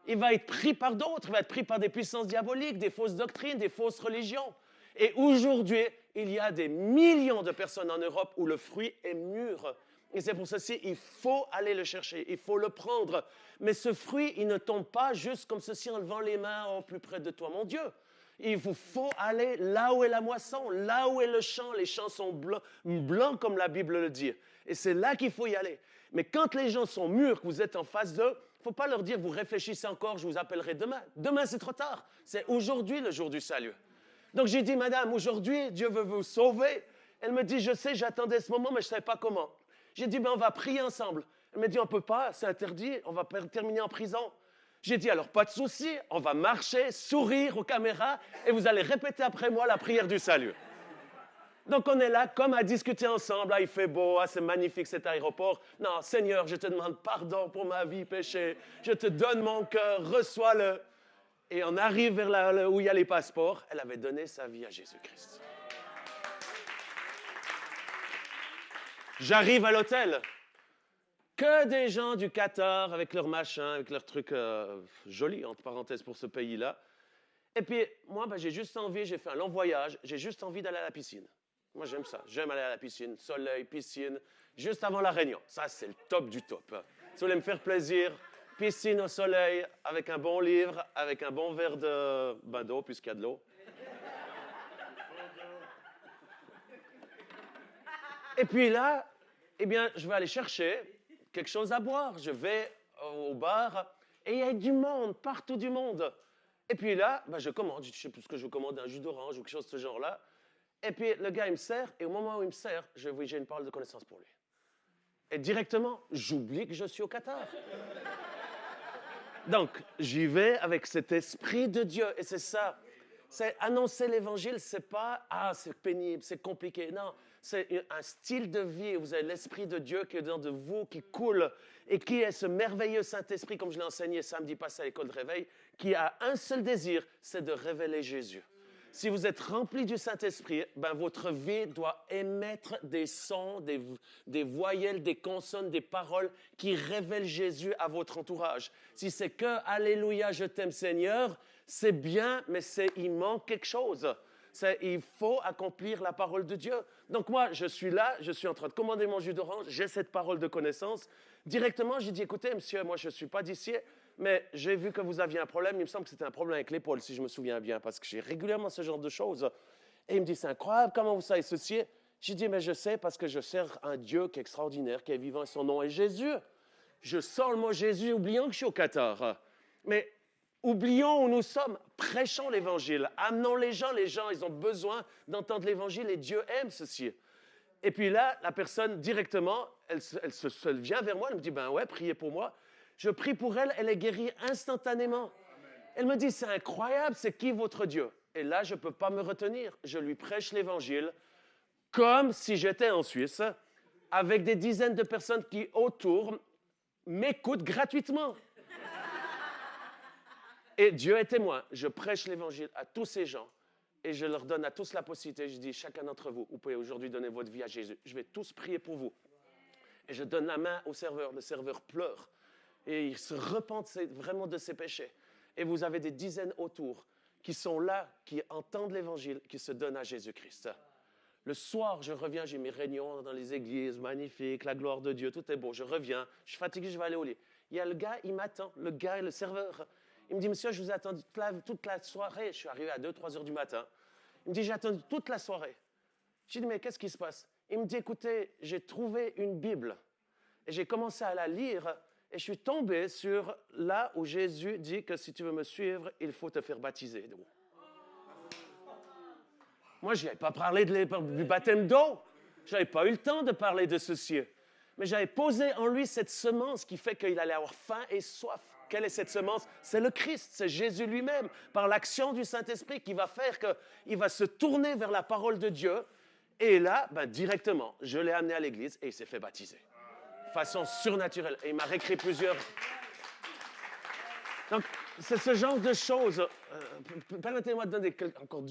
Il va être pris par d'autres, il va être pris par des puissances diaboliques, des fausses doctrines, des fausses religions. Et aujourd'hui, il y a des millions de personnes en Europe où le fruit est mûr. Et c'est pour ceci, il faut aller le chercher, il faut le prendre. Mais ce fruit, il ne tombe pas juste comme ceci en levant les mains au plus près de toi, mon Dieu. Il vous faut aller là où est la moisson, là où est le champ. Les champs sont blancs comme la Bible le dit. Et c'est là qu'il faut y aller. Mais quand les gens sont mûrs, que vous êtes en face d'eux, il ne faut pas leur dire, vous réfléchissez encore, je vous appellerai demain. Demain, c'est trop tard. C'est aujourd'hui le jour du salut. Donc j'ai dit, madame, aujourd'hui, Dieu veut vous sauver. Elle me dit, je sais, j'attendais ce moment, mais je ne savais pas comment. J'ai dit, on va prier ensemble. Elle me dit, on ne peut pas, c'est interdit, on va terminer en prison. J'ai dit, alors pas de souci, on va marcher, sourire aux caméras, et vous allez répéter après moi la prière du salut. Donc on est là comme à discuter ensemble. Ah, il fait beau, ah, c'est magnifique cet aéroport. Non, Seigneur, je te demande pardon pour ma vie péché. Je te donne mon cœur, reçois-le. Et on arrive vers là où il y a les passeports. Elle avait donné sa vie à Jésus-Christ. J'arrive à l'hôtel. Que des gens du Qatar avec leurs machins, avec leurs trucs jolis, entre parenthèses, pour ce pays-là. Et puis, moi, j'ai juste envie, j'ai fait un long voyage, j'ai juste envie d'aller à la piscine. Moi, j'aime ça. J'aime aller à la piscine, soleil, piscine, juste avant la réunion. Ça, c'est le top du top. Tu Si vous voulez me faire plaisir, piscine au soleil, avec un bon livre, avec un bon verre d'eau, puisqu'il y a de l'eau. Et puis là, eh bien, je vais aller chercher quelque chose à boire. Je vais au bar et il y a du monde, partout du monde. Et puis là, je commande, je ne sais plus ce que je commande, un jus d'orange ou quelque chose de ce genre-là. Et puis le gars, il me sert, et au moment où il me sert, j'ai une parole de connaissance pour lui. Et directement, j'oublie que je suis au Qatar. Donc, j'y vais avec cet esprit de Dieu, et c'est ça. C'est annoncer l'évangile, c'est pas « Ah, c'est pénible, c'est compliqué ». Non, c'est un style de vie. Vous avez l'Esprit de Dieu qui est dans de vous, qui coule, et qui est ce merveilleux Saint-Esprit, comme je l'ai enseigné samedi passé à l'école de réveil, qui a un seul désir, c'est de révéler Jésus. Si vous êtes rempli du Saint-Esprit, votre vie doit émettre des sons, des voyelles, des consonnes, des paroles qui révèlent Jésus à votre entourage. Si c'est que « Alléluia, je t'aime Seigneur », c'est bien, mais il manque quelque chose. Il faut accomplir la parole de Dieu. Donc moi, je suis là, je suis en train de commander mon jus d'orange, j'ai cette parole de connaissance. Directement, j'ai dit, écoutez, monsieur, moi, je ne suis pas d'ici, mais j'ai vu que vous aviez un problème. Il me semble que c'était un problème avec l'épaule, si je me souviens bien, parce que j'ai régulièrement ce genre de choses. Et il me dit, c'est incroyable, comment vous savez ceci? J'ai dit, mais je sais parce que je sers un Dieu qui est extraordinaire, qui est vivant, et son nom est Jésus. Je sors le mot Jésus, oubliant que je suis au Qatar. Mais oublions où nous sommes, prêchons l'Évangile, amenons les gens, ils ont besoin d'entendre l'Évangile et Dieu aime ceci. Et puis là, la personne, directement, elle vient vers moi, elle me dit, ouais, priez pour moi. Je prie pour elle, elle est guérie instantanément. Elle me dit, c'est incroyable, c'est qui votre Dieu? Et là, je ne peux pas me retenir. Je lui prêche l'Évangile comme si j'étais en Suisse, avec des dizaines de personnes qui, autour, m'écoutent gratuitement. Et Dieu est témoin. Je prêche l'Évangile à tous ces gens et je leur donne à tous la possibilité. Je dis, chacun d'entre vous, vous pouvez aujourd'hui donner votre vie à Jésus. Je vais tous prier pour vous. Et je donne la main au serveur. Le serveur pleure. Et il se repent vraiment de ses péchés. Et vous avez des dizaines autour qui sont là, qui entendent l'Évangile, qui se donnent à Jésus-Christ. Le soir, je reviens, j'ai mes réunions dans les églises, magnifiques, la gloire de Dieu, tout est beau. Je reviens, je suis fatigué, je vais aller au lit. Il y a le gars, il m'attend, le gars, le serveur. Il me dit, monsieur, je vous ai attendu toute la soirée. Je suis arrivé à 2-3 heures du matin. Il me dit, j'ai attendu toute la soirée. J'ai dit, mais qu'est-ce qui se passe? Il me dit, écoutez, j'ai trouvé une Bible. Et j'ai commencé à la lire. Et je suis tombé sur là où Jésus dit que si tu veux me suivre, il faut te faire baptiser d'eau. Moi, je n'avais pas parlé du baptême d'eau. Je n'avais pas eu le temps de parler de ceci. Mais j'avais posé en lui cette semence qui fait qu'il allait avoir faim et soif. Quelle est cette semence? C'est le Christ, c'est Jésus lui-même, par l'action du Saint-Esprit qui va faire qu'il va se tourner vers la parole de Dieu. Et là, directement, je l'ai amené à l'église et il s'est fait baptiser. De façon surnaturelle. Et il m'a réécrit plusieurs. Donc, c'est ce genre de choses. Permettez-moi de donner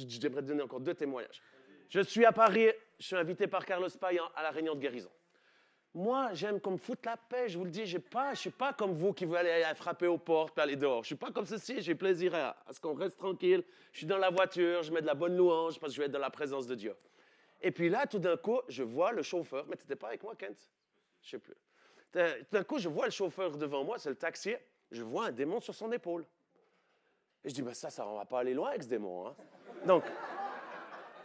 j'aimerais donner encore 2 témoignages. Je suis à Paris, je suis invité par Carlos Payan à la réunion de guérison. Moi, j'aime qu'on me foute la paix, je vous le dis. Je ne suis pas comme vous qui veulent aller frapper aux portes et aller dehors. Je ne suis pas comme ceci, j'ai plaisir à ce qu'on reste tranquille. Je suis dans la voiture, je mets de la bonne louange parce que je vais être dans la présence de Dieu. Et puis là, tout d'un coup, je vois le chauffeur. Mais tu n'étais pas avec moi, Kent? Je ne sais plus. Tout d'un coup, je vois le chauffeur devant moi, c'est le taxi. Je vois un démon sur son épaule. Et je dis, ça, on ne va pas aller loin avec ce démon. Hein? Donc,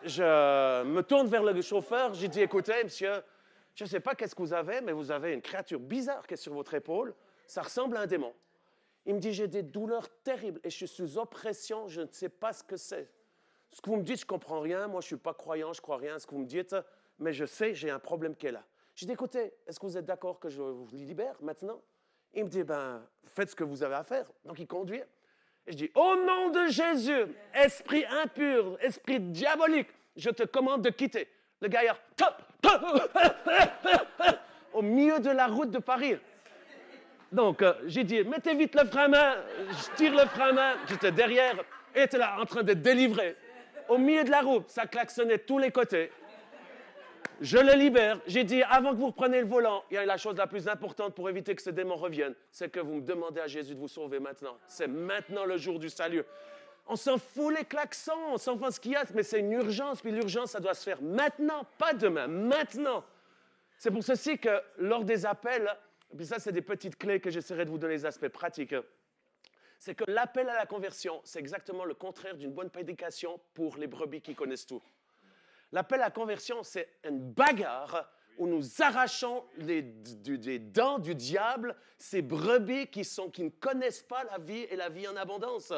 je me tourne vers le chauffeur. J'ai dit, écoutez, monsieur, je ne sais pas qu'est-ce que vous avez, mais vous avez une créature bizarre qui est sur votre épaule. Ça ressemble à un démon. Il me dit, j'ai des douleurs terribles et je suis sous oppression, je ne sais pas ce que c'est. Ce que vous me dites, je ne comprends rien. Moi, je ne suis pas croyant, je ne crois rien à ce que vous me dites, mais je sais, j'ai un problème qui est là. J'ai dit, écoutez, est-ce que vous êtes d'accord que je vous libère maintenant? Il me dit, faites ce que vous avez à faire. Donc, il conduit. Et je dis, au nom de Jésus, esprit impur, esprit diabolique, je te commande de quitter. Le gaillard, au milieu de la route de Paris. Donc, j'ai dit, mettez vite le frein à main. Je tire le frein à main. J'étais derrière. Il était là, en train de délivrer. Au milieu de la route, ça klaxonnait de tous les côtés. Je le libère. J'ai dit, avant que vous repreniez le volant, il y a la chose la plus importante pour éviter que ce démon revienne, c'est que vous me demandez à Jésus de vous sauver maintenant. C'est maintenant le jour du salut. On s'en fout les klaxons, on s'en fout ce qu'il y a, mais c'est une urgence, puis l'urgence, ça doit se faire maintenant, pas demain, maintenant. C'est pour ceci que lors des appels, puis ça, c'est des petites clés que j'essaierai de vous donner les aspects pratiques. C'est que l'appel à la conversion, c'est exactement le contraire d'une bonne prédication pour les brebis qui connaissent tout. L'appel à la conversion, c'est une bagarre où nous arrachons des dents du diable, ces brebis qui ne connaissent pas la vie et la vie en abondance.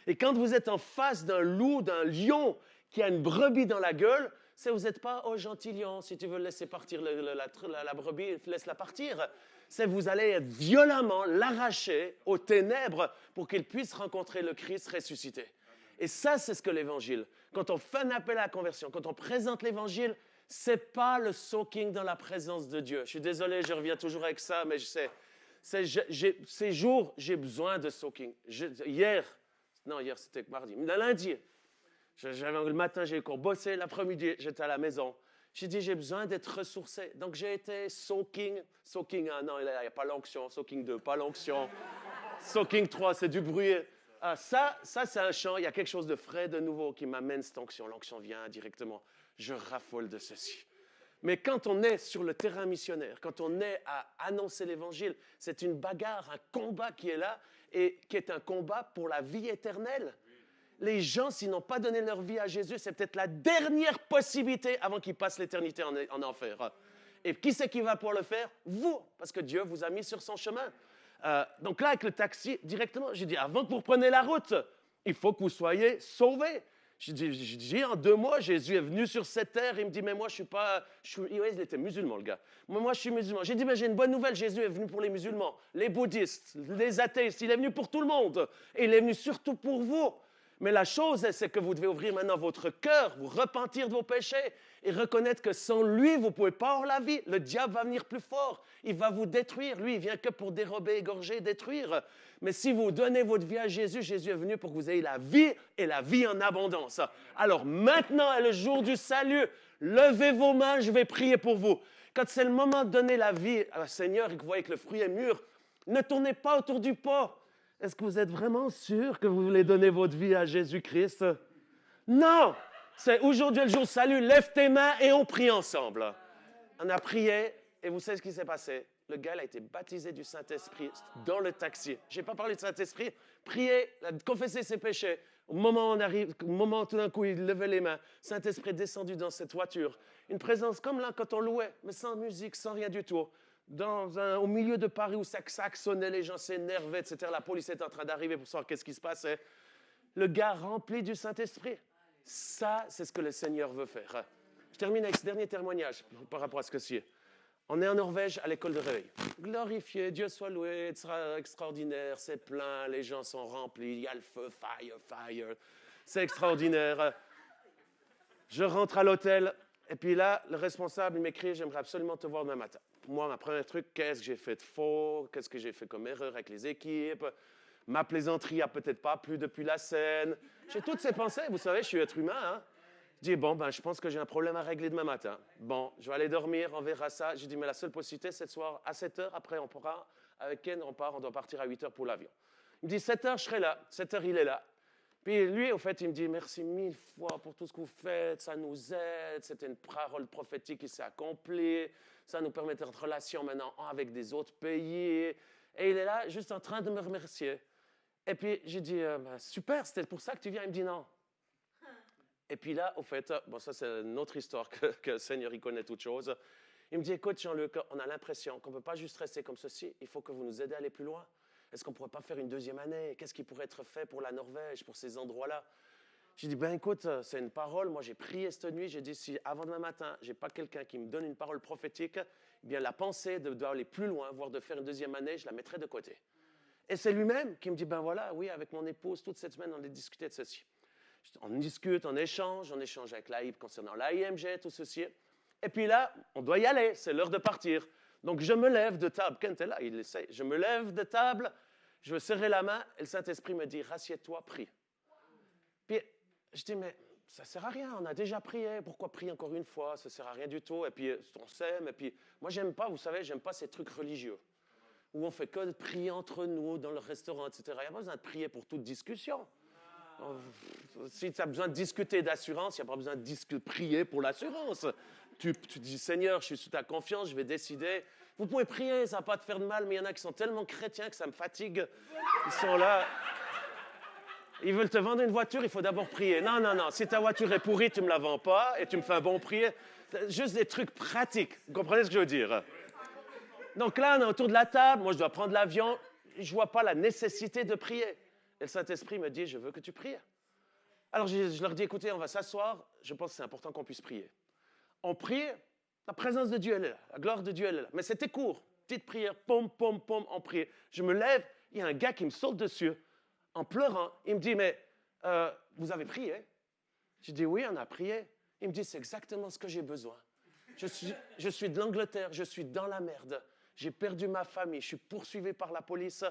Et quand vous êtes en face d'un loup, d'un lion qui a une brebis dans la gueule, vous n'êtes pas « Oh, gentil lion, si tu veux laisser partir la brebis, laisse-la partir ». Vous allez être violemment l'arracher aux ténèbres pour qu'il puisse rencontrer le Christ ressuscité. Et ça, c'est ce que l'Évangile. Quand on fait un appel à la conversion, quand on présente l'Évangile, ce n'est pas le soaking dans la présence de Dieu. Je suis désolé, je reviens toujours avec ça, mais je sais. Ces jours, j'ai besoin de soaking. Hier, c'était mardi, lundi, le matin, j'ai encore bossé, l'après-midi, j'étais à la maison. J'ai dit, j'ai besoin d'être ressourcé. Donc, j'ai été soaking 1, non, il n'y a pas l'onction, soaking 2, pas l'onction. Soaking 3, c'est du bruit. Ça, c'est un chant, il y a quelque chose de frais, de nouveau qui m'amène cette onction. L'onction vient directement. Je raffole de ceci. Mais quand on est sur le terrain missionnaire, quand on est à annoncer l'Évangile, c'est une bagarre, un combat qui est là et qui est un combat pour la vie éternelle. Les gens, s'ils n'ont pas donné leur vie à Jésus, c'est peut-être la dernière possibilité avant qu'ils passent l'éternité en enfer. Et qui c'est qui va pouvoir le faire? Vous, parce que Dieu vous a mis sur son chemin. Donc là, avec le taxi, directement, j'ai dit, avant que vous repreniez la route, il faut que vous soyez sauvés. J'ai dit, en 2 mois, Jésus est venu sur cette terre. Il me dit, mais moi, je ne suis pas... il était musulman, le gars. Moi, je suis musulman. J'ai dit, mais j'ai une bonne nouvelle. Jésus est venu pour les musulmans, les bouddhistes, les athéistes. Il est venu pour tout le monde. Et il est venu surtout pour vous. Mais la chose, c'est que vous devez ouvrir maintenant votre cœur, vous repentir de vos péchés et reconnaître que sans lui, vous ne pouvez pas avoir la vie. Le diable va venir plus fort. Il va vous détruire. Lui, il vient que pour dérober, égorger, détruire. Mais si vous donnez votre vie à Jésus, Jésus est venu pour que vous ayez la vie et la vie en abondance. Alors maintenant est le jour du salut. Levez vos mains, je vais prier pour vous. Quand c'est le moment de donner la vie au Seigneur et que vous voyez que le fruit est mûr, ne tournez pas autour du pot. Est-ce que vous êtes vraiment sûr que vous voulez donner votre vie à Jésus-Christ? Non! C'est aujourd'hui le jour du salut. Lève tes mains et on prie ensemble. On a prié et vous savez ce qui s'est passé? Le gars a été baptisé du Saint-Esprit dans le taxi. Je n'ai pas parlé de Saint-Esprit. Prier, confesser ses péchés. Au moment où on arrive, au moment où tout d'un coup il levait les mains, Saint-Esprit est descendu dans cette voiture. Une présence comme là quand on louait, mais sans musique, sans rien du tout. Au milieu de Paris où ça sonnait, les gens s'énervaient, etc. La police était en train d'arriver pour savoir qu'est-ce qui se passait. Le gars rempli du Saint-Esprit. Ça, c'est ce que le Seigneur veut faire. Je termine avec ce dernier témoignage par rapport à ce que c'est. On est en Norvège à l'école de réveil. Glorifié, Dieu soit loué, extraordinaire, c'est plein, les gens sont remplis, il y a le feu, fire. C'est extraordinaire. Je rentre à l'hôtel, et puis là, le responsable m'écrit, j'aimerais absolument te voir demain matin. Pour moi, ma première truc, qu'est-ce que j'ai fait de faux? Qu'est-ce que j'ai fait comme erreur avec les équipes? Ma plaisanterie n'a peut-être pas plu depuis la scène. J'ai toutes ces pensées, vous savez, je suis être humain. Hein? Je dis, je pense que j'ai un problème à régler demain matin. Bon, je vais aller dormir, on verra ça. J'ai dit, mais la seule possibilité, c'est ce soir à 7 h. Après, on pourra, avec Ken, on doit partir à 8 h pour l'avion. Il me dit, 7 h, je serai là. 7 h, il est là. Puis lui, au fait, il me dit, merci 1000 fois pour tout ce que vous faites, ça nous aide, c'était une parole prophétique qui s'est accomplie, ça nous permet d'être en relation maintenant avec des autres pays. Et il est là, juste en train de me remercier. Et puis, j'ai dit, super, c'était pour ça que tu viens. Il me dit, non. Et puis là, au fait, ça c'est une autre histoire que le Seigneur, il connaît toutes choses. Il me dit, écoute Jean-Luc, on a l'impression qu'on ne peut pas juste rester comme ceci, il faut que vous nous aidiez à aller plus loin. Est-ce qu'on ne pourrait pas faire une 2e année? Qu'est-ce qui pourrait être fait pour la Norvège, pour ces endroits-là? J'ai dit, écoute, c'est une parole. Moi, j'ai prié cette nuit. J'ai dit, si avant demain matin, je n'ai pas quelqu'un qui me donne une parole prophétique, eh bien, la pensée d'aller plus loin, voire de faire une 2e année, je la mettrai de côté. Et c'est lui-même qui me dit, voilà, oui, avec mon épouse, toute cette semaine, on a discuté de ceci. On discute, on échange avec l'AIB concernant l'AIMG, tout ceci. Et puis là, on doit y aller, c'est l'heure de partir. Donc, je me lève de table. Kent est là, il essaie. Je me lève de table, je veux serrer la main, et le Saint-Esprit me dit, rassieds-toi, prie. Puis, je dis, mais ça ne sert à rien, on a déjà prié, pourquoi prier encore une fois? Ça ne sert à rien du tout, et puis on s'aime, et puis moi, j'aime pas, vous savez, j'aime pas ces trucs religieux, où on fait que de prier entre nous, dans le restaurant, etc. Il n'y a pas besoin de prier pour toute discussion. Si tu as besoin de discuter d'assurance, il n'y a pas besoin de prier pour l'assurance. tu dis, Seigneur, je suis sous ta confiance, je vais décider. Vous pouvez prier, ça ne va pas te faire de mal, mais il y en a qui sont tellement chrétiens que ça me fatigue. Ils sont là. Ils veulent te vendre une voiture, il faut d'abord prier. Non, non, non, si ta voiture est pourrie, tu ne me la vends pas et tu me fais un bon prix. Juste des trucs pratiques. Vous comprenez ce que je veux dire? Donc là, on est autour de la table. Moi, je dois prendre l'avion. Je ne vois pas la nécessité de prier. Et le Saint-Esprit me dit, je veux que tu pries. Alors, je leur dis, écoutez, on va s'asseoir. Je pense que c'est important qu'on puisse prier. On prie. La présence de Dieu, elle est là. La gloire de Dieu, elle est là. Mais c'était court. Petite prière, pom, pom, pom, on prie. Je me lève. Il y a un gars qui me saute dessus. En pleurant, il me dit, mais vous avez prié? Je dis, oui, on a prié. Il me dit, c'est exactement ce que j'ai besoin. Je suis de l'Angleterre, je suis dans la merde. J'ai perdu ma famille, je suis poursuivi par la police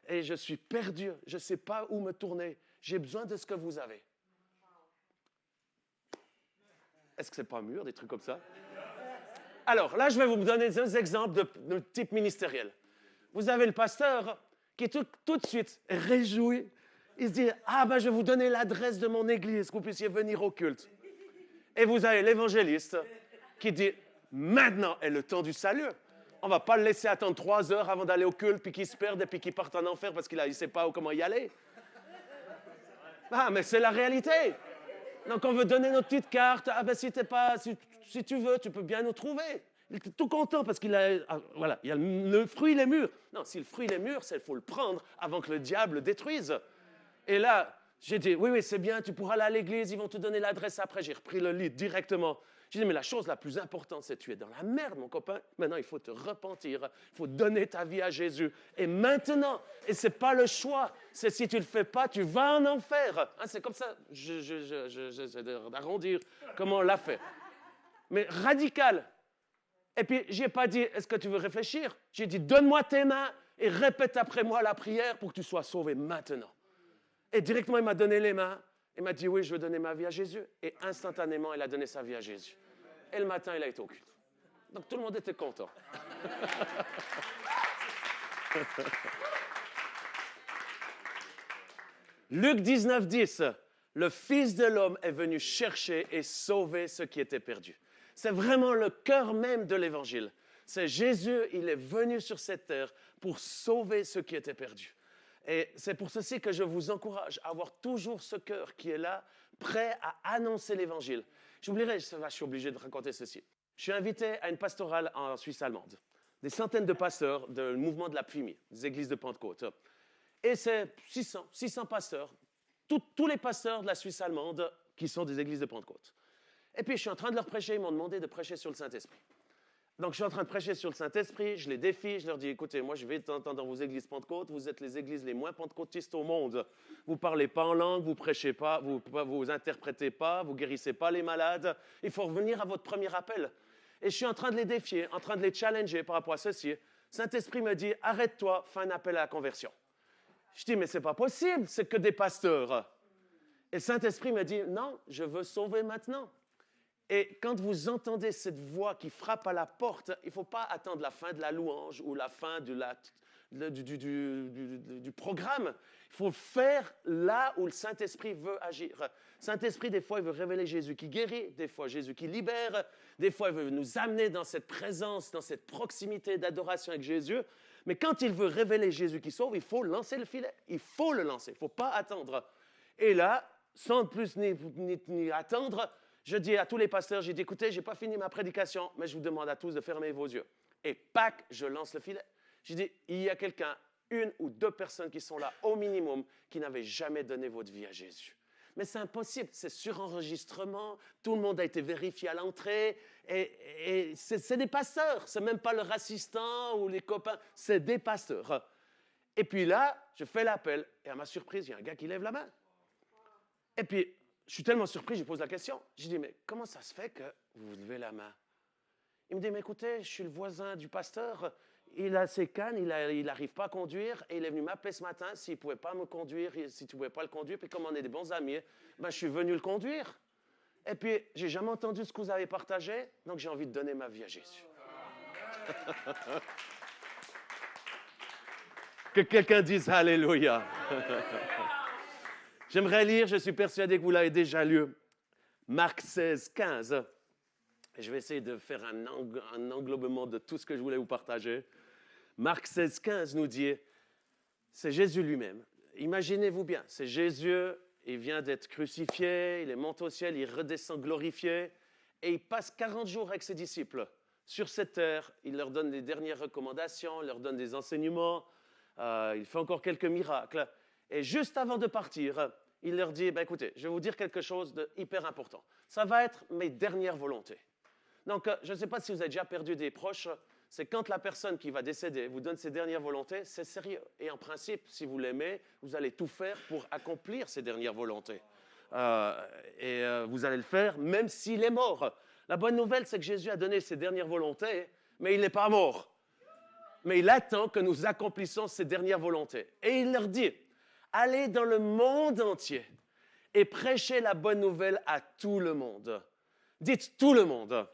et je suis perdu. Je ne sais pas où me tourner. J'ai besoin de ce que vous avez. Est-ce que ce n'est pas mûr, des trucs comme ça? Alors, là, je vais vous donner des exemples de type ministériel. Vous avez le pasteur qui tout de suite est réjoui. Il se dit, ah ben je vais vous donner l'adresse de mon église, que vous puissiez venir au culte. Et vous avez l'évangéliste qui dit, maintenant est le temps du salut. On ne va pas le laisser attendre 3 heures avant d'aller au culte, puis qu'il se perde et puis qu'il parte en enfer parce qu'il ne sait pas comment y aller. Ah, mais c'est la réalité. Donc on veut donner notre petite carte. Ah ben si tu veux, tu peux bien nous trouver. Il était tout content parce qu'il a, voilà, il y a le fruit, il est mûr. Non, si le fruit, il est mûr, il faut le prendre avant que le diable le détruise. Et là, j'ai dit, oui, c'est bien, tu pourras aller à l'église, ils vont te donner l'adresse après. J'ai repris le lit directement. J'ai dit, mais la chose la plus importante, c'est que tu es dans la merde, mon copain. Maintenant, il faut te repentir, il faut donner ta vie à Jésus. Et maintenant, et ce n'est pas le choix, c'est si tu ne le fais pas, tu vas en enfer. Hein, c'est comme ça, j'essaie d'arrondir comment on l'a fait. Mais radical. Et puis, je n'ai pas dit, est-ce que tu veux réfléchir? J'ai dit, donne-moi tes mains et répète après moi la prière pour que tu sois sauvé maintenant. Et directement, il m'a donné les mains. Il m'a dit, oui, je veux donner ma vie à Jésus. Et instantanément, il a donné sa vie à Jésus. Et le matin, il a été au culte. Donc, tout le monde était content. Luc 19, 10. Le Fils de l'homme est venu chercher et sauver ceux qui étaient perdus. C'est vraiment le cœur même de l'Évangile. C'est Jésus, il est venu sur cette terre pour sauver ceux qui étaient perdus. Et c'est pour ceci que je vous encourage à avoir toujours ce cœur qui est là, prêt à annoncer l'Évangile. J'oublierai, je suis obligé de raconter ceci. Je suis invité à une pastorale en Suisse allemande. Des centaines de pasteurs du mouvement de la PFIMI, des églises de Pentecôte. Et c'est 600 pasteurs, tous les pasteurs de la Suisse allemande qui sont des églises de Pentecôte. Et puis, je suis en train de leur prêcher, ils m'ont demandé de prêcher sur le Saint-Esprit. Donc, je suis en train de prêcher sur le Saint-Esprit, je les défie, je leur dis, écoutez, moi, je vais t'entendre dans vos églises Pentecôte, vous êtes les églises les moins pentecôtistes au monde. Vous ne parlez pas en langue, vous ne prêchez pas, vous interprétez pas, vous ne guérissez pas les malades. Il faut revenir à votre premier appel. Et je suis en train de les défier, en train de les challenger par rapport à ceci. Saint-Esprit me dit, arrête-toi, fais un appel à la conversion. Je dis, mais ce n'est pas possible, c'est que des pasteurs. Et Saint-Esprit me dit, non, je veux sauver maintenant. Et quand vous entendez cette voix qui frappe à la porte, il ne faut pas attendre la fin de la louange ou la fin du programme. Il faut faire là où le Saint-Esprit veut agir. Saint-Esprit, des fois, il veut révéler Jésus qui guérit, des fois Jésus qui libère, des fois, il veut nous amener dans cette présence, dans cette proximité d'adoration avec Jésus. Mais quand il veut révéler Jésus qui sauve, il faut lancer le filet. Il faut le lancer, il ne faut pas attendre. Et là, sans plus ni attendre, je dis à tous les pasteurs, j'ai dit, écoutez, je n'ai pas fini ma prédication, mais je vous demande à tous de fermer vos yeux. Et pac, je lance le filet. J'ai dit, il y a quelqu'un, 1 ou 2 personnes qui sont là, au minimum, qui n'avaient jamais donné votre vie à Jésus. Mais c'est impossible, c'est sur enregistrement, tout le monde a été vérifié à l'entrée, et c'est des pasteurs, c'est même pas leur assistant ou les copains, c'est des pasteurs. Et puis là, je fais l'appel, et à ma surprise, il y a un gars qui lève la main. Et puis, je suis tellement surpris, je pose la question. Je dis, mais comment ça se fait que vous levez la main? Il me dit, mais écoutez, je suis le voisin du pasteur, il a ses cannes, il n'arrive pas à conduire, et il est venu m'appeler ce matin s'il ne pouvait pas me conduire, si tu ne pouvais pas le conduire, puis comme on est des bons amis, ben, je suis venu le conduire. Et puis, je n'ai jamais entendu ce que vous avez partagé, donc j'ai envie de donner ma vie à Jésus. Que quelqu'un dise Alléluia. J'aimerais lire, je suis persuadé que vous l'avez déjà lu, Marc 16, 15. Et je vais essayer de faire un englobement de tout ce que je voulais vous partager. Marc 16, 15 nous dit, c'est Jésus lui-même. Imaginez-vous bien, c'est Jésus, il vient d'être crucifié, il est monté au ciel, il redescend glorifié, et il passe 40 jours avec ses disciples sur cette terre. Il leur donne les dernières recommandations, il leur donne des enseignements, il fait encore quelques miracles. Et juste avant de partir, il leur dit, écoutez, je vais vous dire quelque chose d'hyper important. Ça va être mes dernières volontés. Donc, je ne sais pas si vous avez déjà perdu des proches, c'est quand la personne qui va décéder vous donne ses dernières volontés, c'est sérieux. Et en principe, si vous l'aimez, vous allez tout faire pour accomplir ses dernières volontés. Vous allez le faire même s'il est mort. La bonne nouvelle, c'est que Jésus a donné ses dernières volontés, mais il n'est pas mort. Mais il attend que nous accomplissions ses dernières volontés. Et il leur dit, allez dans le monde entier et prêchez la bonne nouvelle à tout le monde. Dites tout le monde.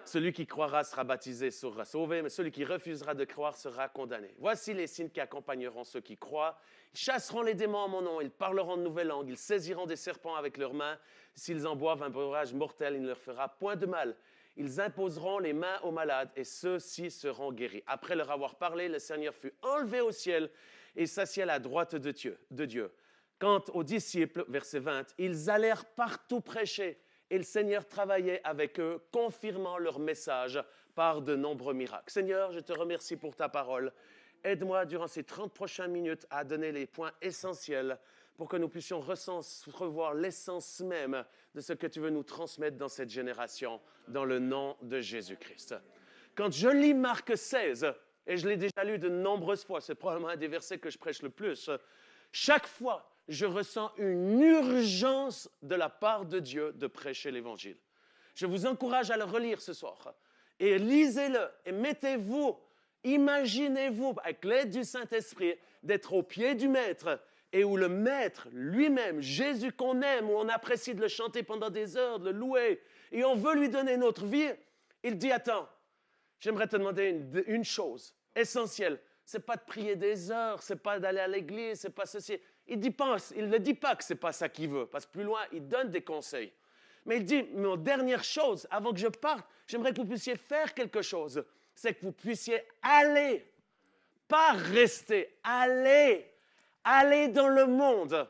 Celui qui croira sera baptisé, sera sauvé, mais celui qui refusera de croire sera condamné. Voici les signes qui accompagneront ceux qui croient. Ils chasseront les démons en mon nom, ils parleront de nouvelles langues, ils saisiront des serpents avec leurs mains. S'ils en boivent un breuvage mortel, il ne leur fera point de mal. Ils imposeront les mains aux malades et ceux-ci seront guéris. Après leur avoir parlé, le Seigneur fut enlevé au ciel et s'assit à la droite de Dieu. Quant aux disciples, verset 20, ils allèrent partout prêcher. Et le Seigneur travaillait avec eux, confirmant leur message par de nombreux miracles. Seigneur, je te remercie pour ta parole. Aide-moi durant ces 30 prochaines minutes à donner les points essentiels pour que nous puissions revoir l'essence même de ce que tu veux nous transmettre dans cette génération, dans le nom de Jésus-Christ. Quand je lis Marc 16, et je l'ai déjà lu de nombreuses fois, c'est probablement un des versets que je prêche le plus, chaque fois, je ressens une urgence de la part de Dieu de prêcher l'Évangile. Je vous encourage à le relire ce soir. Et lisez-le et mettez-vous, imaginez-vous, avec l'aide du Saint-Esprit, d'être au pied du Maître et où le Maître lui-même, Jésus qu'on aime, où on apprécie de le chanter pendant des heures, de le louer, et on veut lui donner notre vie, il dit, attends, j'aimerais te demander une chose essentielle. Ce n'est pas de prier des heures, ce n'est pas d'aller à l'église, ce n'est pas ceci. Il ne dit pas que ce n'est pas ça qu'il veut, parce que plus loin, il donne des conseils. Mais il dit, mon dernière chose, avant que je parte, j'aimerais que vous puissiez faire quelque chose. C'est que vous puissiez aller, pas rester, aller dans le monde,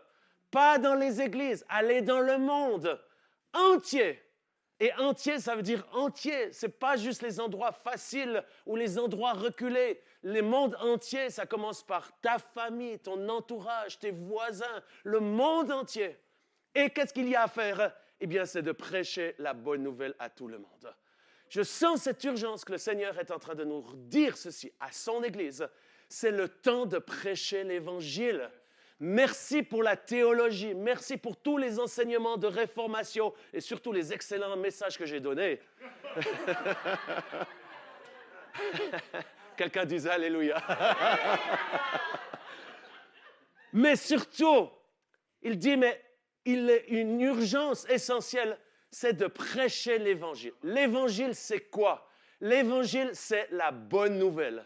pas dans les églises, aller dans le monde entier. Et entier, ça veut dire entier. Ce n'est pas juste les endroits faciles ou les endroits reculés. Le monde entier, ça commence par ta famille, ton entourage, tes voisins, le monde entier. Et qu'est-ce qu'il y a à faire? Eh bien, c'est de prêcher la bonne nouvelle à tout le monde. Je sens cette urgence que le Seigneur est en train de nous dire ceci à son Église. C'est le temps de prêcher l'Évangile. Merci pour la théologie, merci pour tous les enseignements de réformation et surtout les excellents messages que j'ai donnés. Quelqu'un disait Alléluia. Mais surtout, il dit, mais il est une urgence essentielle, c'est de prêcher l'Évangile. L'Évangile, c'est quoi? L'Évangile, c'est la bonne nouvelle.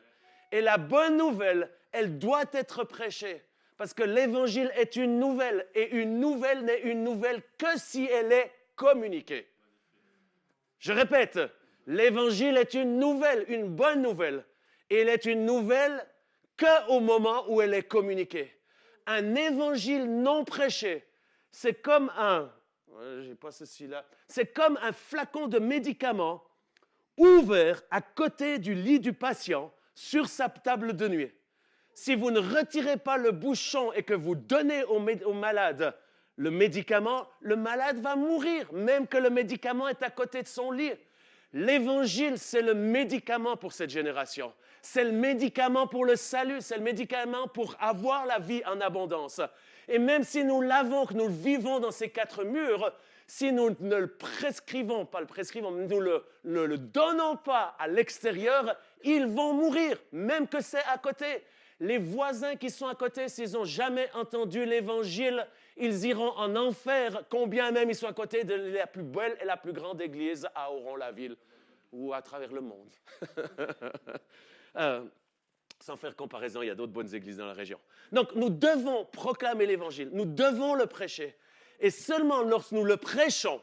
Et la bonne nouvelle, elle doit être prêchée. Parce que l'Évangile est une nouvelle, et une nouvelle n'est une nouvelle que si elle est communiquée. Je répète, l'Évangile est une nouvelle, une bonne nouvelle, et elle est une nouvelle qu'au moment où elle est communiquée. Un Évangile non prêché, c'est comme c'est comme un flacon de médicaments ouvert à côté du lit du patient sur sa table de nuit. Si vous ne retirez pas le bouchon et que vous donnez au malade le médicament, le malade va mourir, même que le médicament est à côté de son lit. L'Évangile, c'est le médicament pour cette génération. C'est le médicament pour le salut, c'est le médicament pour avoir la vie en abondance. Et même si nous l'avons, que nous le vivons dans ces quatre murs, si nous ne le prescrivons, pas le prescrivons, mais nous ne le donnons pas à l'extérieur, ils vont mourir, même que c'est à côté. Les voisins qui sont à côté, s'ils n'ont jamais entendu l'Évangile, ils iront en enfer, combien même ils sont à côté de la plus belle et la plus grande église à Oron-la-Ville ou à travers le monde. Sans faire comparaison, il y a d'autres bonnes églises dans la région. Donc, nous devons proclamer l'Évangile, nous devons le prêcher. Et seulement lorsque nous le prêchons,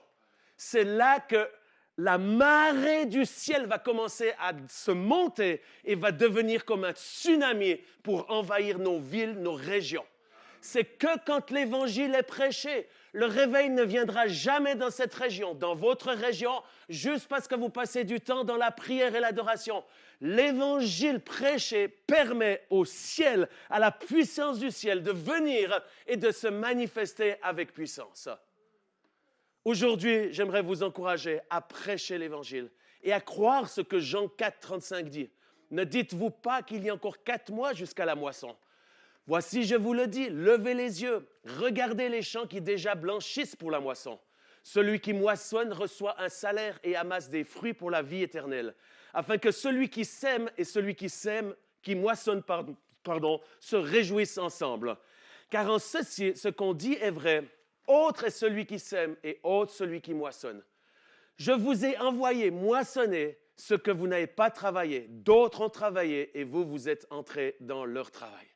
c'est là que la marée du ciel va commencer à se monter et va devenir comme un tsunami pour envahir nos villes, nos régions. C'est que quand l'Évangile est prêché, le réveil ne viendra jamais dans cette région, dans votre région, juste parce que vous passez du temps dans la prière et l'adoration. L'Évangile prêché permet au ciel, à la puissance du ciel, de venir et de se manifester avec puissance. Aujourd'hui, j'aimerais vous encourager à prêcher l'Évangile et à croire ce que Jean 4, 35 dit. Ne dites-vous pas qu'il y a encore 4 mois jusqu'à la moisson. Voici, je vous le dis, levez les yeux, regardez les champs qui déjà blanchissent pour la moisson. Celui qui moissonne reçoit un salaire et amasse des fruits pour la vie éternelle, afin que celui qui sème et celui qui moissonne, se réjouissent ensemble. Car en ceci, ce qu'on dit est vrai, autre est celui qui sème et autre celui qui moissonne. Je vous ai envoyé moissonner ce que vous n'avez pas travaillé. D'autres ont travaillé et vous êtes entrés dans leur travail.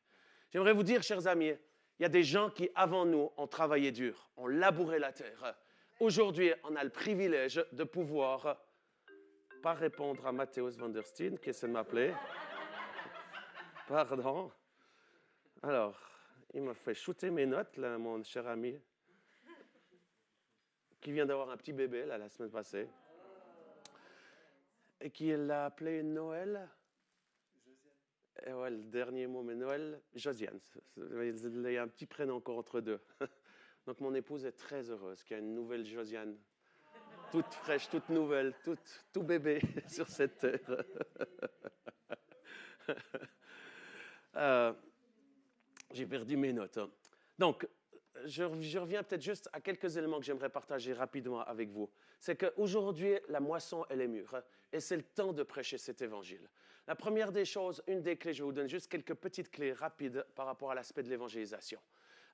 J'aimerais vous dire, chers amis, il y a des gens qui, avant nous, ont travaillé dur, ont labouré la terre. Aujourd'hui, on a le privilège de pouvoir, pas répondre à Matthäus van der Steen, qui essaie de m'appeler. Pardon. Alors, il m'a fait shooter mes notes, là, mon cher ami, qui vient d'avoir un petit bébé, là, la semaine passée, et qui l'a appelé Noël. Et ouais, le dernier mot, mais Noël, Josiane. Il y a un petit prénom encore entre deux. Donc, mon épouse est très heureuse qu'il y ait une nouvelle Josiane, toute fraîche, toute nouvelle, tout bébé sur cette terre. J'ai perdu mes notes. Donc, je reviens peut-être juste à quelques éléments que j'aimerais partager rapidement avec vous. C'est qu'aujourd'hui, la moisson, elle est mûre et c'est le temps de prêcher cet évangile. La première des choses, une des clés, je vais vous donner juste quelques petites clés rapides par rapport à l'aspect de l'évangélisation.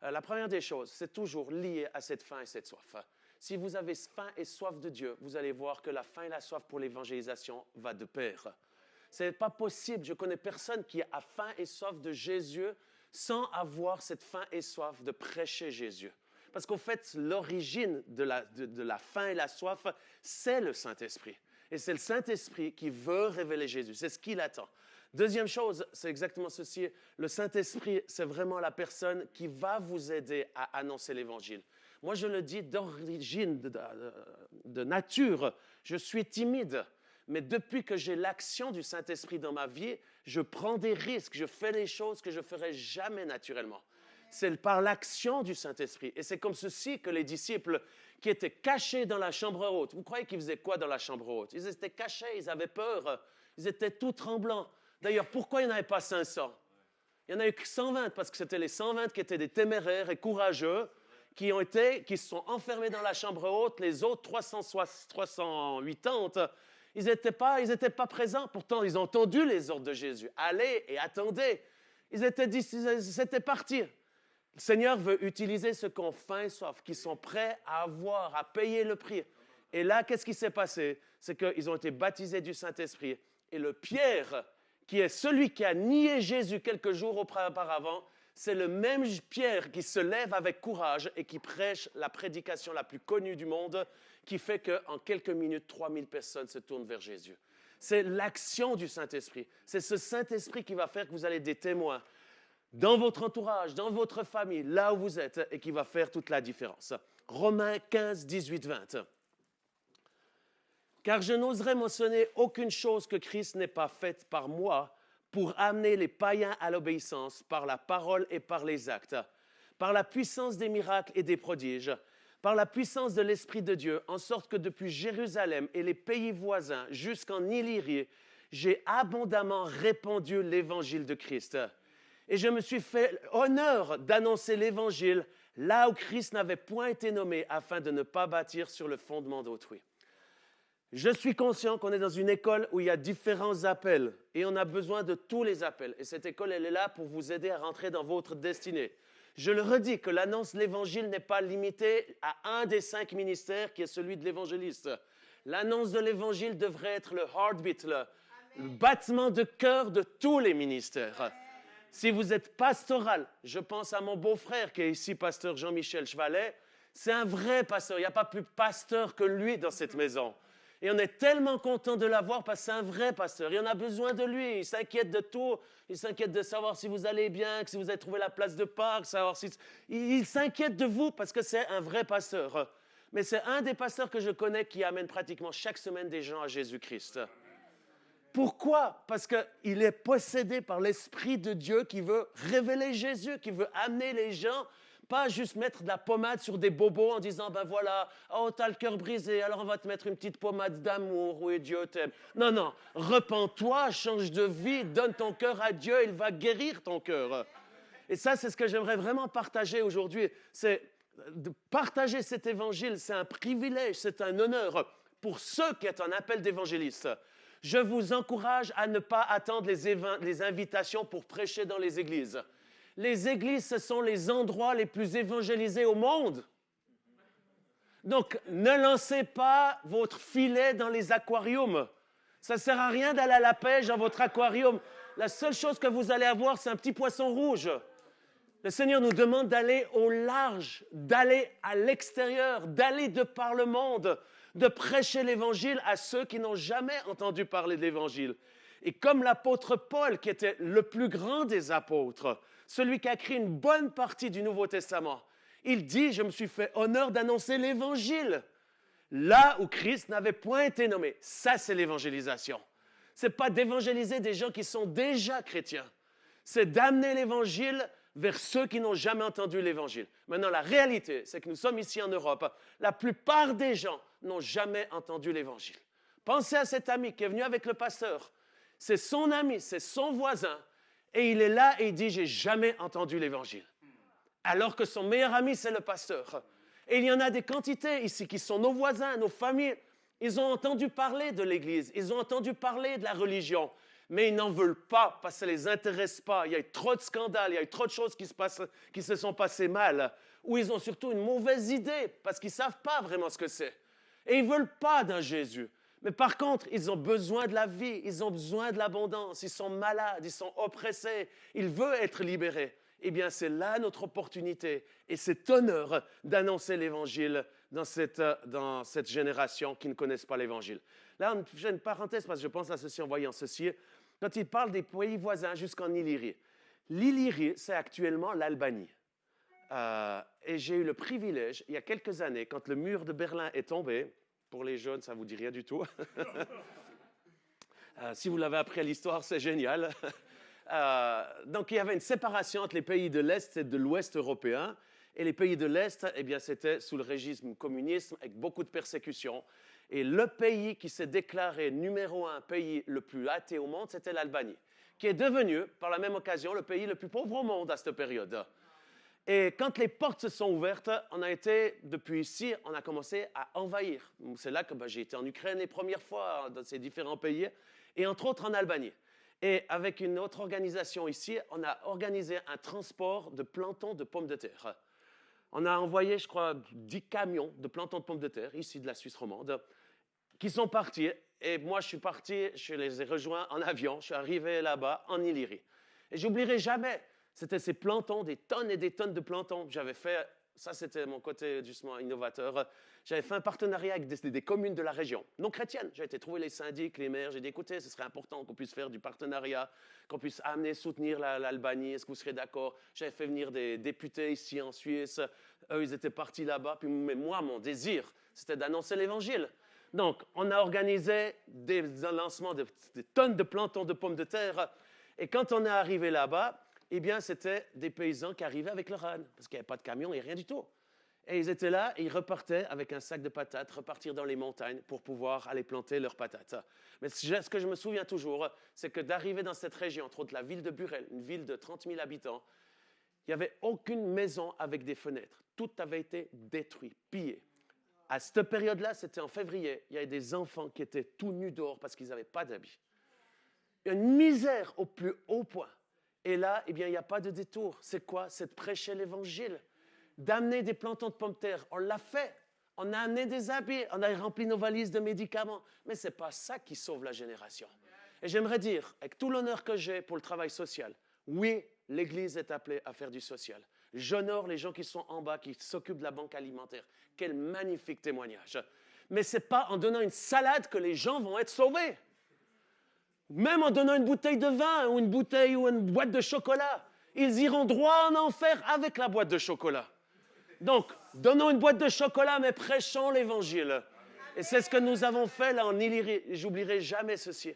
La première des choses, c'est toujours lié à cette faim et cette soif. Si vous avez faim et soif de Dieu, vous allez voir que la faim et la soif pour l'évangélisation va de pair. Ce n'est pas possible, je connais personne qui a faim et soif de Jésus sans avoir cette faim et soif de prêcher Jésus. Parce qu'au fait, l'origine de la faim et la soif, c'est le Saint-Esprit. Et c'est le Saint-Esprit qui veut révéler Jésus. C'est ce qu'il attend. Deuxième chose, c'est exactement ceci. Le Saint-Esprit, c'est vraiment la personne qui va vous aider à annoncer l'Évangile. Moi, je le dis d'origine, de nature, je suis timide. Mais depuis que j'ai l'action du Saint-Esprit dans ma vie, je prends des risques, je fais des choses que je ne ferais jamais naturellement. C'est par l'action du Saint-Esprit. Et c'est comme ceci que les disciples qui étaient cachés dans la chambre haute, vous croyez qu'ils faisaient quoi dans la chambre haute? Ils étaient cachés, ils avaient peur, ils étaient tout tremblants. D'ailleurs, pourquoi il n'y en avait pas 500? Il n'y en a eu que 120, parce que c'était les 120 qui étaient des téméraires et courageux, qui se sont enfermés dans la chambre haute. Les autres 380, ils n'étaient pas présents. Pourtant, ils ont entendu les ordres de Jésus. Allez et attendez. C'était parti. Le Seigneur veut utiliser ceux qui ont faim et soif, qui sont prêts à avoir, à payer le prix. Et là, qu'est-ce qui s'est passé? C'est qu'ils ont été baptisés du Saint-Esprit. Et le Pierre, qui est celui qui a nié Jésus quelques jours auparavant, c'est le même Pierre qui se lève avec courage et qui prêche la prédication la plus connue du monde, qui fait qu'en quelques minutes, 3000 personnes se tournent vers Jésus. C'est l'action du Saint-Esprit. C'est ce Saint-Esprit qui va faire que vous allez être des témoins dans votre entourage, dans votre famille, là où vous êtes, et qui va faire toute la différence. Romains 15, 18, 20. Car je n'oserais mentionner aucune chose que Christ n'ait pas faite par moi pour amener les païens à l'obéissance par la parole et par les actes, par la puissance des miracles et des prodiges, par la puissance de l'Esprit de Dieu, en sorte que depuis Jérusalem et les pays voisins jusqu'en Illyrie, j'ai abondamment répandu l'évangile de Christ. Et je me suis fait honneur d'annoncer l'évangile là où Christ n'avait point été nommé, afin de ne pas bâtir sur le fondement d'autrui. Je suis conscient qu'on est dans une école où il y a différents appels et on a besoin de tous les appels. Et cette école, elle est là pour vous aider à rentrer dans votre destinée. Je le redis que l'annonce de l'Évangile n'est pas limitée à un des 5 ministères qui est celui de l'évangéliste. L'annonce de l'Évangile devrait être le heartbeat, le battement de cœur de tous les ministères. Amen. Si vous êtes pastoral, je pense à mon beau-frère qui est ici, pasteur Jean-Michel Chevalet, c'est un vrai pasteur. Il n'y a pas plus pasteur que lui dans cette maison. Et on est tellement content de l'avoir parce que c'est un vrai pasteur. Et on a besoin de lui. Il s'inquiète de tout. Il s'inquiète de savoir si vous allez bien, si vous avez trouvé la place de Pâques, savoir si... Il s'inquiète de vous parce que c'est un vrai pasteur. Mais c'est un des pasteurs que je connais qui amène pratiquement chaque semaine des gens à Jésus-Christ. Pourquoi? Parce qu'il est possédé par l'Esprit de Dieu qui veut révéler Jésus, qui veut amener les gens, pas juste mettre de la pommade sur des bobos en disant, ben voilà, oh, t'as le cœur brisé, alors on va te mettre une petite pommade d'amour, oui, Dieu t'aime. Non, non, repens-toi, change de vie, donne ton cœur à Dieu, il va guérir ton cœur. Et ça, c'est ce que j'aimerais vraiment partager aujourd'hui. C'est de partager cet évangile, c'est un privilège, c'est un honneur pour ceux qui ont un appel d'évangéliste. Je vous encourage à ne pas attendre les invitations pour prêcher dans les églises. Les églises, ce sont les endroits les plus évangélisés au monde. Donc, ne lancez pas votre filet dans les aquariums. Ça ne sert à rien d'aller à la pêche dans votre aquarium. La seule chose que vous allez avoir, c'est un petit poisson rouge. Le Seigneur nous demande d'aller au large, d'aller à l'extérieur, d'aller de par le monde, de prêcher l'Évangile à ceux qui n'ont jamais entendu parler de l'Évangile. Et comme l'apôtre Paul, qui était le plus grand des apôtres, celui qui a écrit une bonne partie du Nouveau Testament, il dit « Je me suis fait honneur d'annoncer l'Évangile ». Là où Christ n'avait point été nommé. Ça, c'est l'évangélisation. Ce n'est pas d'évangéliser des gens qui sont déjà chrétiens. C'est d'amener l'Évangile vers ceux qui n'ont jamais entendu l'Évangile. Maintenant, la réalité, c'est que nous sommes ici en Europe. La plupart des gens n'ont jamais entendu l'Évangile. Pensez à cet ami qui est venu avec le pasteur. C'est son ami, c'est son voisin. Et il est là et il dit, j'ai jamais entendu l'Évangile. Alors que son meilleur ami, c'est le pasteur. Et il y en a des quantités ici qui sont nos voisins, nos familles. Ils ont entendu parler de l'Église, ils ont entendu parler de la religion, mais ils n'en veulent pas parce que ça ne les intéresse pas. Il y a eu trop de scandales, il y a eu trop de choses qui se sont passées mal, ou ils ont surtout une mauvaise idée parce qu'ils ne savent pas vraiment ce que c'est. Et ils ne veulent pas d'un Jésus. Mais par contre, ils ont besoin de la vie, ils ont besoin de l'abondance, ils sont malades, ils sont oppressés, ils veulent être libérés. Eh bien, c'est là notre opportunité et cet honneur d'annoncer l'Évangile dans cette génération qui ne connaissent pas l'Évangile. Là, j'ai une parenthèse parce que je pense à ceci en voyant ceci. Quand il parle des pays voisins jusqu'en Illyrie, l'Illyrie, c'est actuellement l'Albanie. Et j'ai eu le privilège, il y a quelques années, quand le mur de Berlin est tombé, pour les jeunes, ça ne vous dit rien du tout. Si vous l'avez appris à l'histoire, c'est génial. Donc, il y avait une séparation entre les pays de l'Est et de l'Ouest européen. Et les pays de l'Est, eh bien, c'était sous le régime communiste, avec beaucoup de persécutions. Et le pays qui s'est déclaré numéro 1 pays le plus athée au monde, c'était l'Albanie, qui est devenu, par la même occasion, le pays le plus pauvre au monde à cette période. Et quand les portes se sont ouvertes, on a été, depuis ici, on a commencé à envahir. C'est là que j'ai été en Ukraine les premières fois, dans ces différents pays, et entre autres en Albanie. Et avec une autre organisation ici, on a organisé un transport de plantons de pommes de terre. On a envoyé, je crois, 10 camions de plantons de pommes de terre, ici de la Suisse romande, qui sont partis. Et moi, je suis parti, je les ai rejoints en avion, je suis arrivé là-bas, en Illyrie. Et j'oublierai jamais, c'était ces plantons, des tonnes et des tonnes de plantons. J'avais fait, ça c'était mon côté justement innovateur, j'avais fait un partenariat avec des communes de la région, non chrétiennes. J'ai été trouver les syndics, les maires, j'ai dit écoutez, ce serait important qu'on puisse faire du partenariat, qu'on puisse amener, soutenir l'Albanie, est-ce que vous serez d'accord? J'avais fait venir des députés ici en Suisse, eux ils étaient partis là-bas, mais moi mon désir c'était d'annoncer l'Évangile. Donc on a organisé des lancements des tonnes de plantons de pommes de terre et quand on est arrivé là-bas, eh bien, c'était des paysans qui arrivaient avec leur âne, parce qu'il n'y avait pas de camion et rien du tout. Et ils étaient là et ils repartaient avec un sac de patates, repartir dans les montagnes pour pouvoir aller planter leurs patates. Mais ce que je me souviens toujours, c'est que d'arriver dans cette région, entre autres la ville de Burel, une ville de 30 000 habitants, il n'y avait aucune maison avec des fenêtres. Tout avait été détruit, pillé. À cette période-là, c'était en février, il y avait des enfants qui étaient tout nus dehors parce qu'ils n'avaient pas d'habits. Une misère au plus haut point. Et là, eh bien, il n'y a pas de détour. C'est quoi? C'est de prêcher l'Évangile, d'amener des plantons de pommes de terre. On l'a fait. On a amené des habits, on a rempli nos valises de médicaments. Mais ce n'est pas ça qui sauve la génération. Et j'aimerais dire, avec tout l'honneur que j'ai pour le travail social, oui, l'Église est appelée à faire du social. J'honore les gens qui sont en bas, qui s'occupent de la banque alimentaire. Quel magnifique témoignage. Mais ce n'est pas en donnant une salade que les gens vont être sauvés. Même en donnant une bouteille de vin ou une bouteille ou une boîte de chocolat, ils iront droit en enfer avec la boîte de chocolat. Donc, donnons une boîte de chocolat, mais prêchons l'Évangile. Et c'est ce que nous avons fait là en Illyrie. J'oublierai jamais ceci.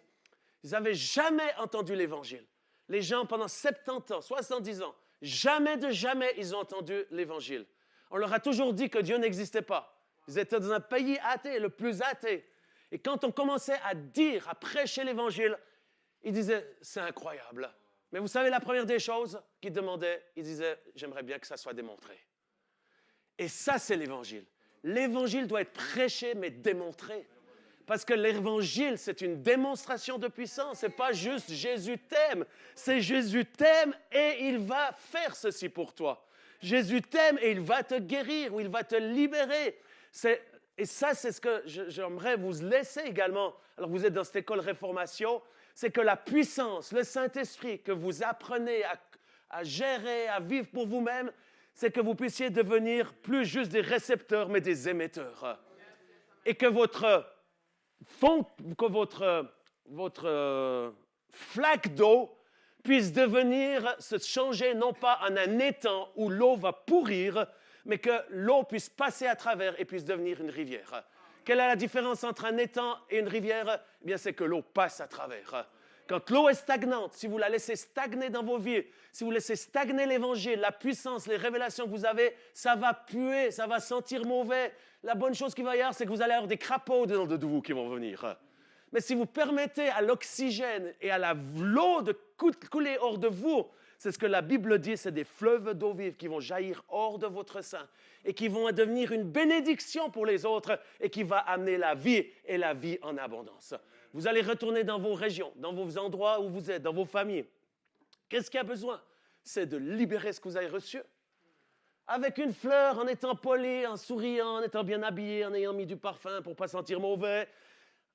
Ils n'avaient jamais entendu l'Évangile. Les gens, pendant 70 ans, 70 ans, jamais de jamais, ils ont entendu l'Évangile. On leur a toujours dit que Dieu n'existait pas. Ils étaient dans un pays athée, le plus athée. Et quand on commençait à dire, à prêcher l'Évangile, ils disaient, c'est incroyable. Mais vous savez, la première des choses qu'ils demandaient, ils disaient, j'aimerais bien que ça soit démontré. Et ça, c'est l'Évangile. L'Évangile doit être prêché, mais démontré. Parce que l'Évangile, c'est une démonstration de puissance. Ce n'est pas juste Jésus t'aime. C'est Jésus t'aime et il va faire ceci pour toi. Jésus t'aime et il va te guérir ou il va te libérer. Et ça, c'est ce que j'aimerais vous laisser également. Alors, vous êtes dans cette école Réformation. C'est que la puissance, le Saint-Esprit que vous apprenez à gérer, à vivre pour vous-même, c'est que vous puissiez devenir plus juste des récepteurs, mais des émetteurs. Et que votre flaque d'eau puisse se changer non pas en un étang où l'eau va pourrir, mais que l'eau puisse passer à travers et puisse devenir une rivière. Quelle est la différence entre un étang et une rivière? Eh bien, c'est que l'eau passe à travers. Quand l'eau est stagnante, si vous la laissez stagner dans vos vies, si vous laissez stagner l'Évangile, la puissance, les révélations que vous avez, ça va puer, ça va sentir mauvais. La bonne chose qu'il va y avoir, c'est que vous allez avoir des crapauds dedans de vous qui vont venir. Mais si vous permettez à l'oxygène et à l'eau de couler hors de vous, c'est ce que la Bible dit, c'est des fleuves d'eau vive qui vont jaillir hors de votre sein et qui vont devenir une bénédiction pour les autres et qui va amener la vie et la vie en abondance. Vous allez retourner dans vos régions, dans vos endroits où vous êtes, dans vos familles. Qu'est-ce qu'il y a besoin? C'est de libérer ce que vous avez reçu. Avec une fleur, en étant poli, en souriant, en étant bien habillé, en ayant mis du parfum pour ne pas sentir mauvais,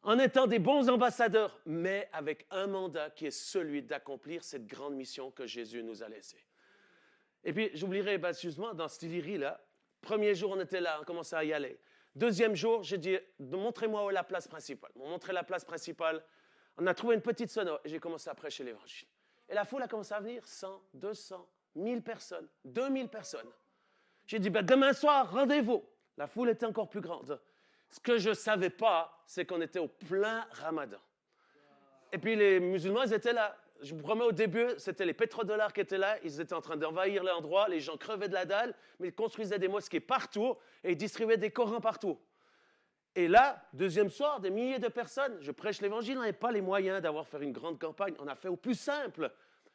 en étant des bons ambassadeurs, mais avec un mandat qui est celui d'accomplir cette grande mission que Jésus nous a laissée. Et puis, j'oublierai justement, dans cette Illyrie-là, premier jour, on était là, on commençait à y aller. Deuxième jour, j'ai dit, montrez-moi la place principale. On m'a montré la place principale. On a trouvé une petite sonore et j'ai commencé à prêcher l'Évangile. Et la foule a commencé à venir, 100, 200, 1000 personnes, 2000 personnes. J'ai dit, demain soir, rendez-vous. La foule était encore plus grande. Ce que je ne savais pas, c'est qu'on était au plein Ramadan. Et puis les musulmans, ils étaient là. Je vous promets, au début, c'était les pétrodollars qui étaient là. Ils étaient en train d'envahir l'endroit. Les gens crevaient de la dalle, mais ils construisaient des mosquées partout et ils distribuaient des Corans partout. Et là, deuxième soir, des milliers de personnes. Je prêche l'Évangile, on n'avait pas les moyens d'avoir fait une grande campagne. On a fait au plus simple.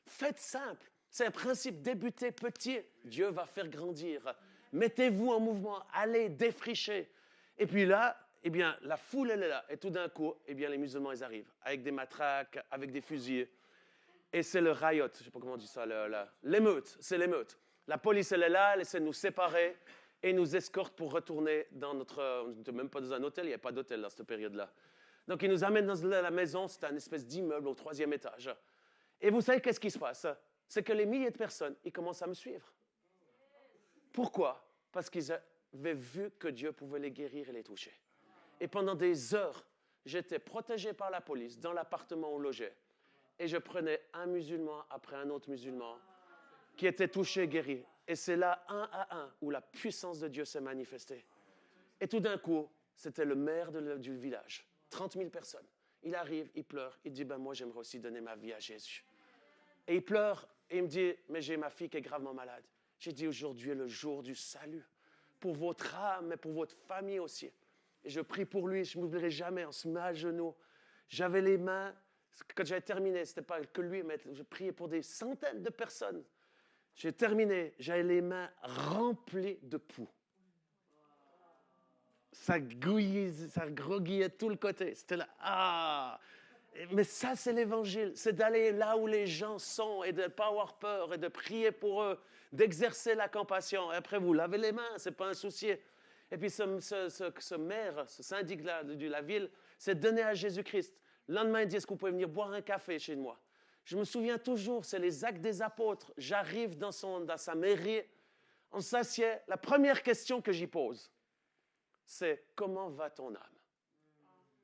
Faites simple. C'est un principe, débutez petit. Dieu va faire grandir. Mettez-vous en mouvement, allez défricher. Et puis là, eh bien, la foule, elle est là. Et tout d'un coup, eh bien, les musulmans, ils arrivent avec des matraques, avec des fusils. Et c'est le riot, je ne sais pas comment on dit ça, l'émeute, c'est l'émeute. La police, elle est là, elle essaie de nous séparer et nous escorte pour retourner dans on n'était même pas dans un hôtel, il n'y avait pas d'hôtel dans cette période-là. Donc, ils nous amènent dans la maison, c'est un espèce d'immeuble au 3e étage. Et vous savez qu'est-ce qui se passe? C'est que les milliers de personnes, ils commencent à me suivre. Pourquoi? Parce qu'ils avaient vu que Dieu pouvait les guérir et les toucher. Et pendant des heures, j'étais protégé par la police dans l'appartement où on logeait. Et je prenais un musulman après un autre musulman qui était touché, guéri. Et c'est là, un à un, où la puissance de Dieu s'est manifestée. Et tout d'un coup, c'était le maire du village, 30 000 personnes. Il arrive, il pleure, il dit, moi j'aimerais aussi donner ma vie à Jésus. Et il pleure, et il me dit, mais j'ai ma fille qui est gravement malade. J'ai dit, aujourd'hui est le jour du salut, pour votre âme, mais pour votre famille aussi. Et je prie pour lui, je ne m'oublierai jamais, on se met à genoux. J'avais les mains. Quand j'avais terminé, ce n'était pas que lui, mais je priais pour des centaines de personnes. J'ai terminé, j'avais les mains remplies de poux. Ça groguillait tout le côté. C'était là, Mais ça, c'est l'Évangile. C'est d'aller là où les gens sont et de ne pas avoir peur et de prier pour eux, d'exercer la compassion. Et après, vous lavez les mains, ce n'est pas un souci. Et puis, ce maire, ce syndic de la ville, s'est donné à Jésus-Christ. Le lendemain, il dit, est-ce que vous pouvez venir boire un café chez moi? Je me souviens toujours, c'est les Actes des Apôtres. J'arrive dans sa mairie, on s'assied. La première question que j'y pose, c'est « Comment va ton âme ?»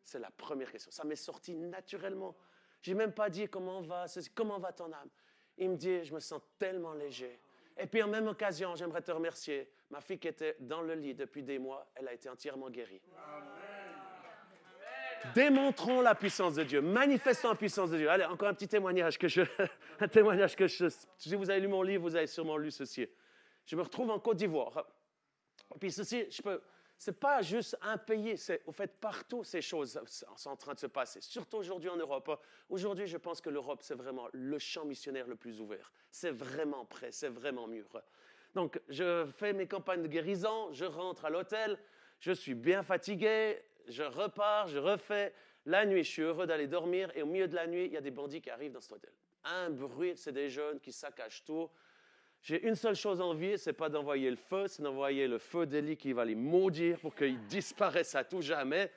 C'est la première question. Ça m'est sorti naturellement. Je n'ai même pas dit « Comment va ton âme ?» Il me dit « Je me sens tellement léger. » Et puis en même occasion, j'aimerais te remercier. Ma fille qui était dans le lit depuis des mois, elle a été entièrement guérie. Démontrons la puissance de Dieu, manifestons la puissance de Dieu. Allez, encore un petit témoignage si vous avez lu mon livre, vous avez sûrement lu ceci. Je me retrouve en Côte d'Ivoire. Et puis ceci, c'est pas juste un pays, c'est au fait partout ces choses sont en train de se passer. Surtout aujourd'hui en Europe. Aujourd'hui, je pense que l'Europe, c'est vraiment le champ missionnaire le plus ouvert. C'est vraiment prêt, c'est vraiment mûr. Donc, je fais mes campagnes de guérison, je rentre à l'hôtel, je suis bien fatigué, je repars, je refais. La nuit, je suis heureux d'aller dormir et au milieu de la nuit, il y a des bandits qui arrivent dans cet hôtel. Un bruit, c'est des jeunes qui saccagent tout. J'ai une seule chose envie, c'est pas d'envoyer le feu, c'est d'envoyer le feu d'Élie qui va les maudire pour qu'ils disparaissent à tout jamais.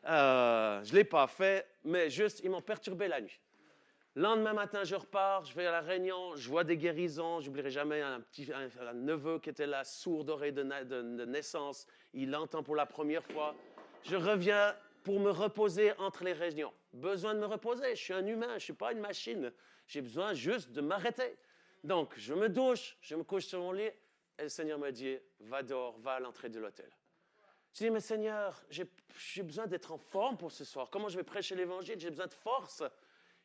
Je ne l'ai pas fait, mais juste, ils m'ont perturbé la nuit. Lendemain matin, je repars, je vais à la Réunion, je vois des guérisons. J'oublierai jamais un neveu qui était là, sourd d'oreille de naissance. Il l'entend pour la première fois. Je reviens pour me reposer entre les réunions. Besoin de me reposer, je suis un humain, je ne suis pas une machine. J'ai besoin juste de m'arrêter. Donc, je me douche, je me couche sur mon lit, et le Seigneur me dit, va dehors, va à l'entrée de l'hôtel. Je dis, mais Seigneur, j'ai besoin d'être en forme pour ce soir. Comment je vais prêcher l'Évangile? J'ai besoin de force.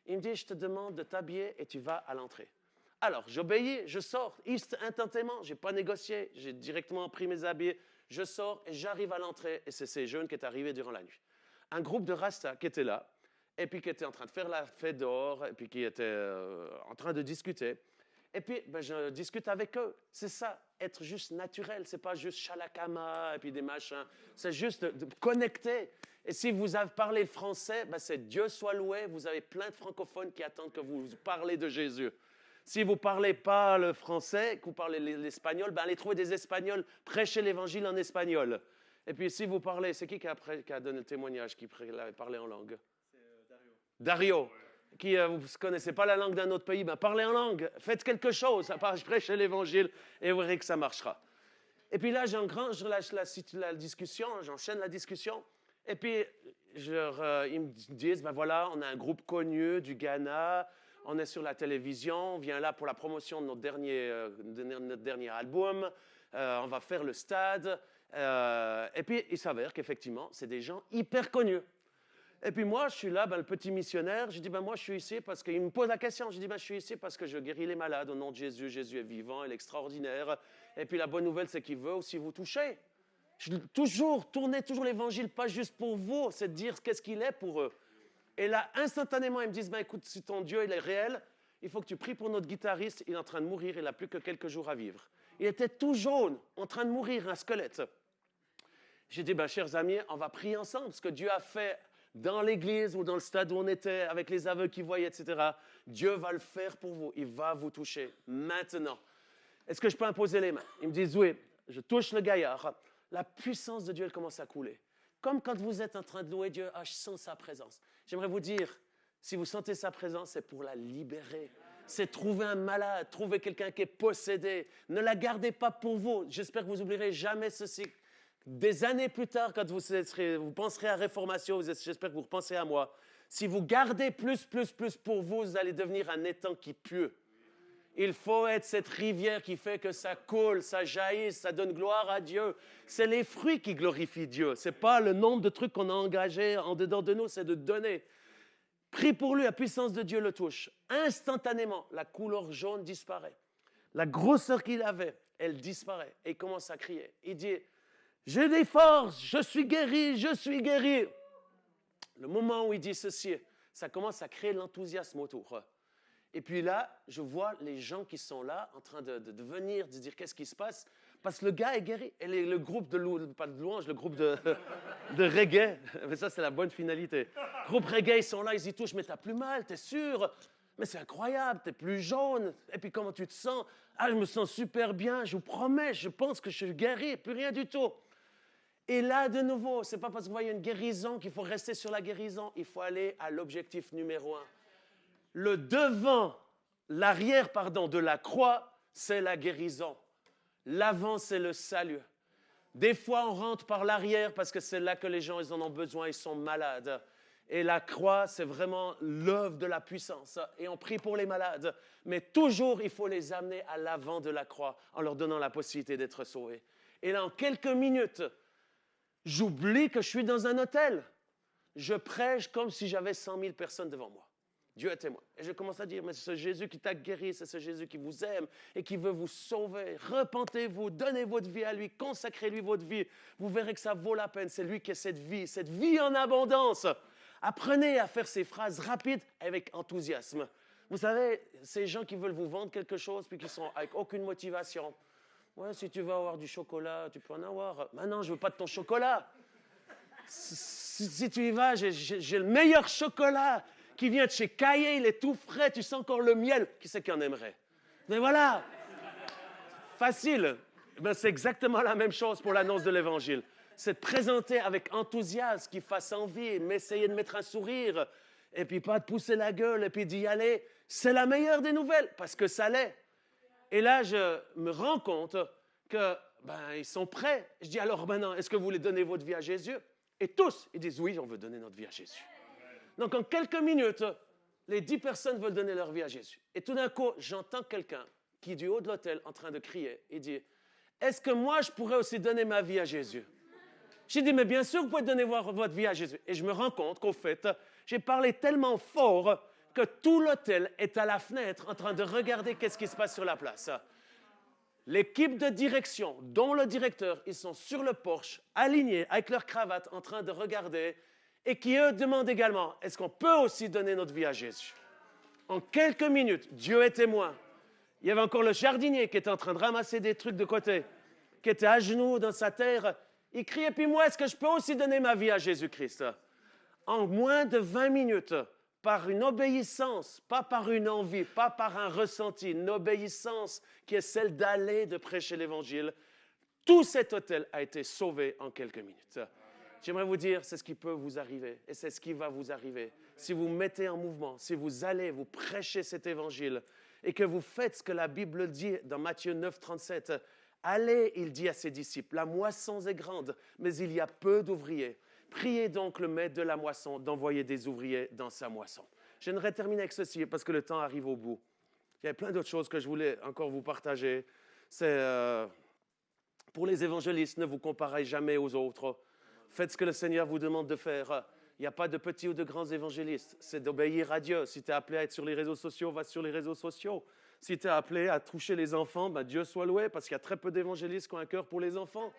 Il me dit, je te demande de t'habiller et tu vas à l'entrée. Alors, j'obéis, je sors, instantanément, je n'ai pas négocié, j'ai directement pris mes habits, je sors et j'arrive à l'entrée, et c'est ces jeunes qui sont arrivés durant la nuit. Un groupe de Rasta qui était là, et puis qui était en train de faire la fête dehors, et puis qui était en train de discuter. Et puis, je discute avec eux. C'est ça, être juste naturel. Ce n'est pas juste chalakama et puis des machins. C'est juste de connecter. Et si vous avez parlé le français, c'est Dieu soit loué. Vous avez plein de francophones qui attendent que vous parlez de Jésus. Si vous ne parlez pas le français, que vous parlez l'espagnol, allez trouver des Espagnols, prêchez l'Évangile en espagnol. Et puis, si vous parlez, c'est qui a donné le témoignage, qui parlait en langue? C'est Dario. Dario. Qui vous ne connaissez pas la langue d'un autre pays, parlez en langue, faites quelque chose, prêchez l'Évangile et vous verrez que ça marchera. Et puis là, j'engrange la discussion, j'enchaîne la discussion, et puis ils me disent, voilà, on a un groupe connu du Ghana, on est sur la télévision, on vient là pour la promotion de notre dernier album, on va faire le stade, et puis il s'avère qu'effectivement, c'est des gens hyper connus. Et puis moi, je suis là, le petit missionnaire. Je dis, moi, je suis ici parce qu'il me pose la question. Je dis, je suis ici parce que je guéris les malades au nom de Jésus. Jésus est vivant, il est extraordinaire. Et puis la bonne nouvelle, c'est qu'il veut aussi vous toucher. Tournez toujours l'évangile, pas juste pour vous, c'est de dire qu'est-ce qu'il est pour eux. Et là, instantanément, ils me disent, écoute, si ton Dieu, il est réel, il faut que tu pries pour notre guitariste. Il est en train de mourir, il n'a plus que quelques jours à vivre. Il était tout jaune, en train de mourir, un squelette. J'ai dit, chers amis, on va prier ensemble, ce que Dieu a fait dans l'église ou dans le stade où on était, avec les aveugles qui voyaient, etc. Dieu va le faire pour vous. Il va vous toucher maintenant. Est-ce que je peux imposer les mains? Ils me disent, oui. Je touche le gaillard. La puissance de Dieu, elle commence à couler. Comme quand vous êtes en train de louer Dieu, je sens sa présence. J'aimerais vous dire, si vous sentez sa présence, c'est pour la libérer. C'est trouver un malade, trouver quelqu'un qui est possédé. Ne la gardez pas pour vous. J'espère que vous n'oublierez jamais ceci. Des années plus tard, quand vous penserez à Réformation, j'espère que vous repensez à moi. Si vous gardez plus pour vous, vous allez devenir un étang qui pue. Il faut être cette rivière qui fait que ça coule, ça jaillisse, ça donne gloire à Dieu. C'est les fruits qui glorifient Dieu. Ce n'est pas le nombre de trucs qu'on a engagés en dedans de nous, c'est de donner. Prie pour lui, la puissance de Dieu le touche. Instantanément, la couleur jaune disparaît. La grosseur qu'il avait, elle disparaît. Et il commence à crier. Il dit... J'ai des forces, je suis guéri, je suis guéri. Le moment où il dit ceci, ça commence à créer l'enthousiasme autour. Et puis là, je vois les gens qui sont là en train de venir, de dire qu'est-ce qui se passe. Parce que le gars est guéri. Et le groupe pas de louange, le groupe de reggae, mais ça c'est la bonne finalité. Le groupe reggae, ils sont là, ils y touchent, mais t'as plus mal, t'es sûr? Mais c'est incroyable, t'es plus jaune. Et puis comment tu te sens? Je me sens super bien, je vous promets, je pense que je suis guéri, plus rien du tout. Et là, de nouveau, ce n'est pas parce que vous voyez une guérison qu'il faut rester sur la guérison. Il faut aller à l'objectif numéro 1. Le devant, l'arrière, de la croix, c'est la guérison. L'avant, c'est le salut. Des fois, on rentre par l'arrière parce que c'est là que les gens ils en ont besoin, ils sont malades. Et la croix, c'est vraiment l'œuvre de la puissance. Et on prie pour les malades. Mais toujours, il faut les amener à l'avant de la croix en leur donnant la possibilité d'être sauvés. Et là, en quelques minutes, j'oublie que je suis dans un hôtel. Je prêche comme si j'avais 100 000 personnes devant moi. Dieu est témoin. Et je commence à dire, mais c'est ce Jésus qui t'a guéri, c'est ce Jésus qui vous aime et qui veut vous sauver. Repentez-vous, donnez votre vie à lui, consacrez-lui votre vie. Vous verrez que ça vaut la peine. C'est lui qui a cette vie en abondance. Apprenez à faire ces phrases rapides avec enthousiasme. Vous savez, ces gens qui veulent vous vendre quelque chose puis qui sont avec aucune motivation. Ouais, si tu veux avoir du chocolat, tu peux en avoir. Maintenant, je ne veux pas de ton chocolat. Si tu y vas, j'ai le meilleur chocolat qui vient de chez Caillé, il est tout frais, tu sens encore le miel. Qui c'est qui en aimerait? Mais voilà, facile. Ben, c'est exactement la même chose pour l'annonce de l'Évangile. C'est de présenter avec enthousiasme, qui fasse envie, mais essayer de mettre un sourire, et puis pas de pousser la gueule, et puis d'y aller. C'est la meilleure des nouvelles, parce que ça l'est. Et là, je me rends compte que ils sont prêts. Je dis alors maintenant, est-ce que vous voulez donner votre vie à Jésus? Et tous, ils disent oui, on veut donner notre vie à Jésus. Donc en quelques minutes, les 10 personnes veulent donner leur vie à Jésus. Et tout d'un coup, j'entends quelqu'un qui est du haut de l'hôtel en train de crier. Il dit, est-ce que moi, je pourrais aussi donner ma vie à Jésus? J'ai dit, mais bien sûr, vous pouvez donner votre vie à Jésus. Et je me rends compte qu'au fait, j'ai parlé tellement fort que tout l'hôtel est à la fenêtre en train de regarder qu'est-ce qui se passe sur la place. L'équipe de direction, dont le directeur, ils sont sur le porche, alignés avec leur cravate, en train de regarder, et qui, eux, demandent également, est-ce qu'on peut aussi donner notre vie à Jésus? En quelques minutes, Dieu est témoin. Il y avait encore le jardinier qui était en train de ramasser des trucs de côté, qui était à genoux dans sa terre. Il criait, puis moi, est-ce que je peux aussi donner ma vie à Jésus-Christ? En moins de 20 minutes, par une obéissance, pas par une envie, pas par un ressenti, une obéissance qui est celle d'aller, de prêcher l'Évangile, tout cet hôtel a été sauvé en quelques minutes. J'aimerais vous dire, c'est ce qui peut vous arriver et c'est ce qui va vous arriver. Si vous mettez en mouvement, si vous allez, vous prêchez cet Évangile et que vous faites ce que la Bible dit dans Matthieu 9, 37, allez, il dit à ses disciples, la moisson est grande, mais il y a peu d'ouvriers. Priez donc le maître de la moisson d'envoyer des ouvriers dans sa moisson. J'aimerais terminer avec ceci parce que le temps arrive au bout. Il y a plein d'autres choses que je voulais encore vous partager. C'est pour les évangélistes, ne vous comparez jamais aux autres. Faites ce que le Seigneur vous demande de faire. Il n'y a pas de petits ou de grands évangélistes. C'est d'obéir à Dieu. Si tu es appelé à être sur les réseaux sociaux, va sur les réseaux sociaux. Si tu es appelé à toucher les enfants, Dieu soit loué parce qu'il y a très peu d'évangélistes qui ont un cœur pour les enfants.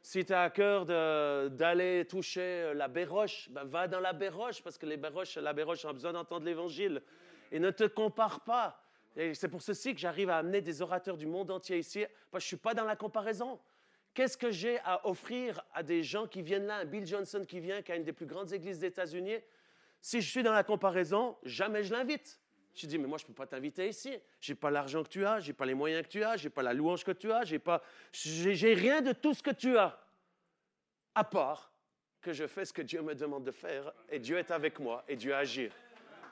Si tu as à cœur d'aller toucher la béroche, va dans la béroche parce que la béroche a besoin d'entendre l'Évangile. Et ne te compare pas. Et c'est pour ceci que j'arrive à amener des orateurs du monde entier ici, parce que je ne suis pas dans la comparaison. Qu'est-ce que j'ai à offrir à des gens qui viennent là, un Bill Johnson qui vient, qui a une des plus grandes églises des États-Unis? Si je suis dans la comparaison, jamais je l'invite. Je dis, mais moi, je ne peux pas t'inviter ici. Je n'ai pas l'argent que tu as, je n'ai pas les moyens que tu as, je n'ai pas la louange que tu as, j'ai rien de tout ce que tu as, à part que je fais ce que Dieu me demande de faire, et Dieu est avec moi, et Dieu agit.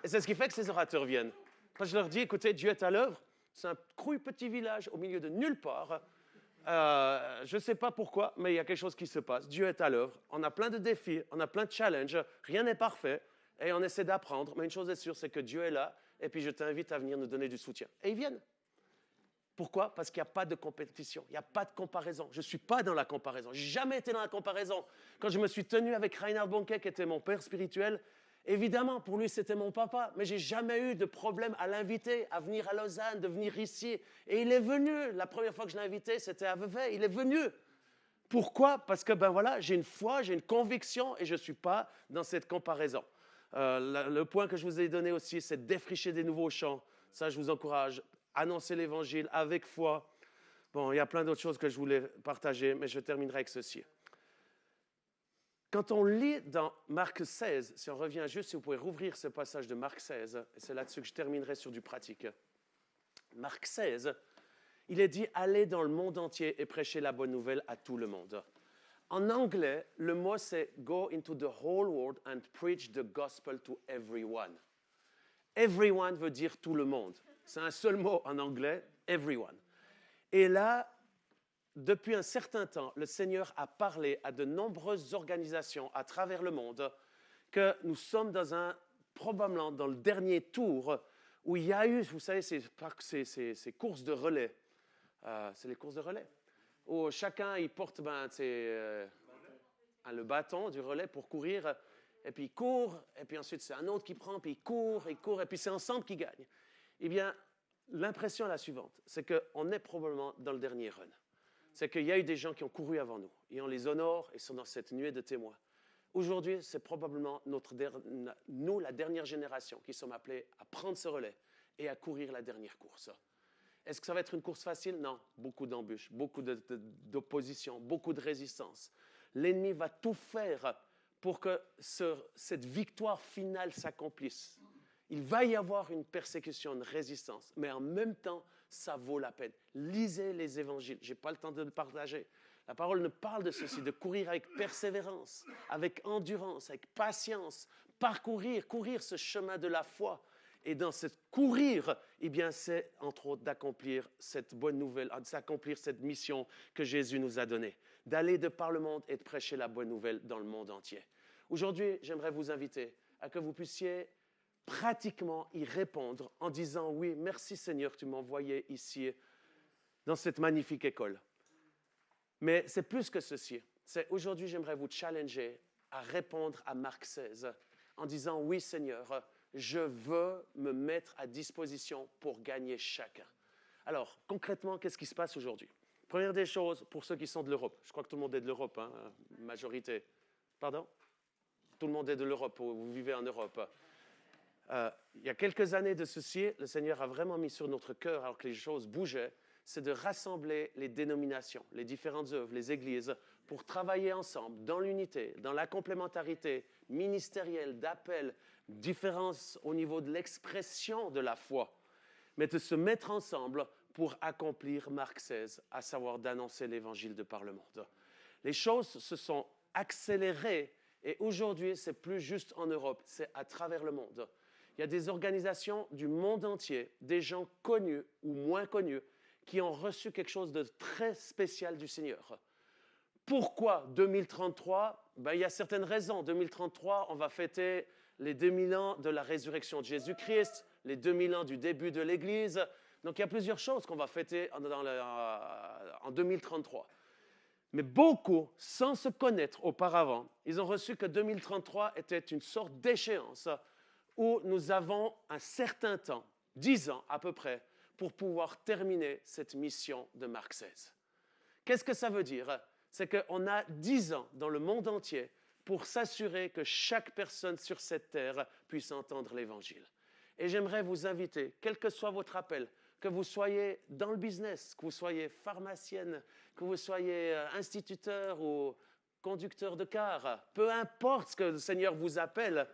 Et c'est ce qui fait que ces orateurs viennent. Quand je leur dis, écoutez, Dieu est à l'œuvre, c'est un crouille petit village au milieu de nulle part. Je ne sais pas pourquoi, mais il y a quelque chose qui se passe. Dieu est à l'œuvre. On a plein de défis, on a plein de challenges. Rien n'est parfait. Et on essaie d'apprendre. Mais une chose est sûre, c'est que Dieu est là. Et puis je t'invite à venir nous donner du soutien. Et ils viennent. Pourquoi? Parce qu'il n'y a pas de compétition. Il n'y a pas de comparaison. Je ne suis pas dans la comparaison. Je n'ai jamais été dans la comparaison. Quand je me suis tenu avec Reinhard Bonnke, qui était mon père spirituel, évidemment, pour lui, c'était mon papa, mais je n'ai jamais eu de problème à l'inviter, à venir à Lausanne, de venir ici. Et il est venu. La première fois que je l'ai invité, c'était à Vevey. Il est venu. Pourquoi? Parce que, voilà, j'ai une foi, j'ai une conviction et je ne suis pas dans cette comparaison. Le point que je vous ai donné aussi, c'est de défricher des nouveaux champs. Ça, je vous encourage. Annoncer l'Évangile avec foi. Bon, il y a plein d'autres choses que je voulais partager, mais je terminerai avec ceci. Quand on lit dans Marc 16, si on revient juste, si vous pouvez rouvrir ce passage de Marc 16, et c'est là-dessus que je terminerai sur du pratique. Marc 16, il est dit « Allez dans le monde entier et prêchez la bonne nouvelle à tout le monde ». En anglais, le mot c'est « Go into the whole world and preach the gospel to everyone ». Everyone veut dire tout le monde. C'est un seul mot en anglais, « everyone ». Et là, depuis un certain temps, le Seigneur a parlé à de nombreuses organisations à travers le monde que nous sommes probablement dans le dernier tour où il y a eu, vous savez, ces courses de relais. C'est les courses de relais. Où chacun, il porte le bâton du relais pour courir, et puis il court, et puis ensuite c'est un autre qui prend, puis il court, et puis c'est ensemble qui gagne. Eh bien, l'impression est la suivante, c'est qu'on est probablement dans le dernier run. C'est qu'il y a eu des gens qui ont couru avant nous, et on les honore, et sont dans cette nuée de témoins. Aujourd'hui, c'est probablement nous, la dernière génération, qui sommes appelés à prendre ce relais et à courir la dernière course. Est-ce que ça va être une course facile? Non. Beaucoup d'embûches, beaucoup d'opposition, beaucoup de résistance. L'ennemi va tout faire pour que cette victoire finale s'accomplisse. Il va y avoir une persécution, une résistance, mais en même temps, ça vaut la peine. Lisez les évangiles. Je n'ai pas le temps de le partager. La parole nous parle de ceci, de courir avec persévérance, avec endurance, avec patience, courir ce chemin de la foi. Et dans ce courir, eh bien, c'est entre autres d'accomplir cette bonne nouvelle, d'accomplir cette mission que Jésus nous a donnée, d'aller de par le monde et de prêcher la bonne nouvelle dans le monde entier. Aujourd'hui, j'aimerais vous inviter à que vous puissiez pratiquement y répondre en disant « Oui, merci Seigneur, tu m'as envoyé ici dans cette magnifique école. » Mais c'est plus que ceci. Aujourd'hui, j'aimerais vous challenger à répondre à Marc 16 en disant « Oui Seigneur, je veux me mettre à disposition pour gagner chacun. » Alors, concrètement, qu'est-ce qui se passe aujourd'hui? Première des choses, pour ceux qui sont de l'Europe, je crois que tout le monde est de l'Europe, majorité. Pardon? Tout le monde est de l'Europe, vous vivez en Europe. Il y a quelques années de ceci, le Seigneur a vraiment mis sur notre cœur, alors que les choses bougeaient, c'est de rassembler les dénominations, les différentes œuvres, les églises, pour travailler ensemble dans l'unité, dans la complémentarité ministérielle, d'appel, différence au niveau de l'expression de la foi, mais de se mettre ensemble pour accomplir Marc 16, à savoir d'annoncer l'Évangile de par le monde. Les choses se sont accélérées et aujourd'hui, c'est plus juste en Europe, c'est à travers le monde. Il y a des organisations du monde entier, des gens connus ou moins connus, qui ont reçu quelque chose de très spécial du Seigneur. Pourquoi 2033? Il y a certaines raisons. 2033, on va fêter les 2000 ans de la résurrection de Jésus-Christ, les 2000 ans du début de l'Église. Donc, il y a plusieurs choses qu'on va fêter en 2033. Mais beaucoup, sans se connaître auparavant, ils ont reçu que 2033 était une sorte d'échéance où nous avons un certain temps, 10 ans à peu près, pour pouvoir terminer cette mission de Marc 16. Qu'est-ce que ça veut dire? C'est qu'on a 10 ans dans le monde entier pour s'assurer que chaque personne sur cette terre puisse entendre l'Évangile. Et j'aimerais vous inviter, quel que soit votre appel, que vous soyez dans le business, que vous soyez pharmacienne, que vous soyez instituteur ou conducteur de car, peu importe ce que le Seigneur vous appelle,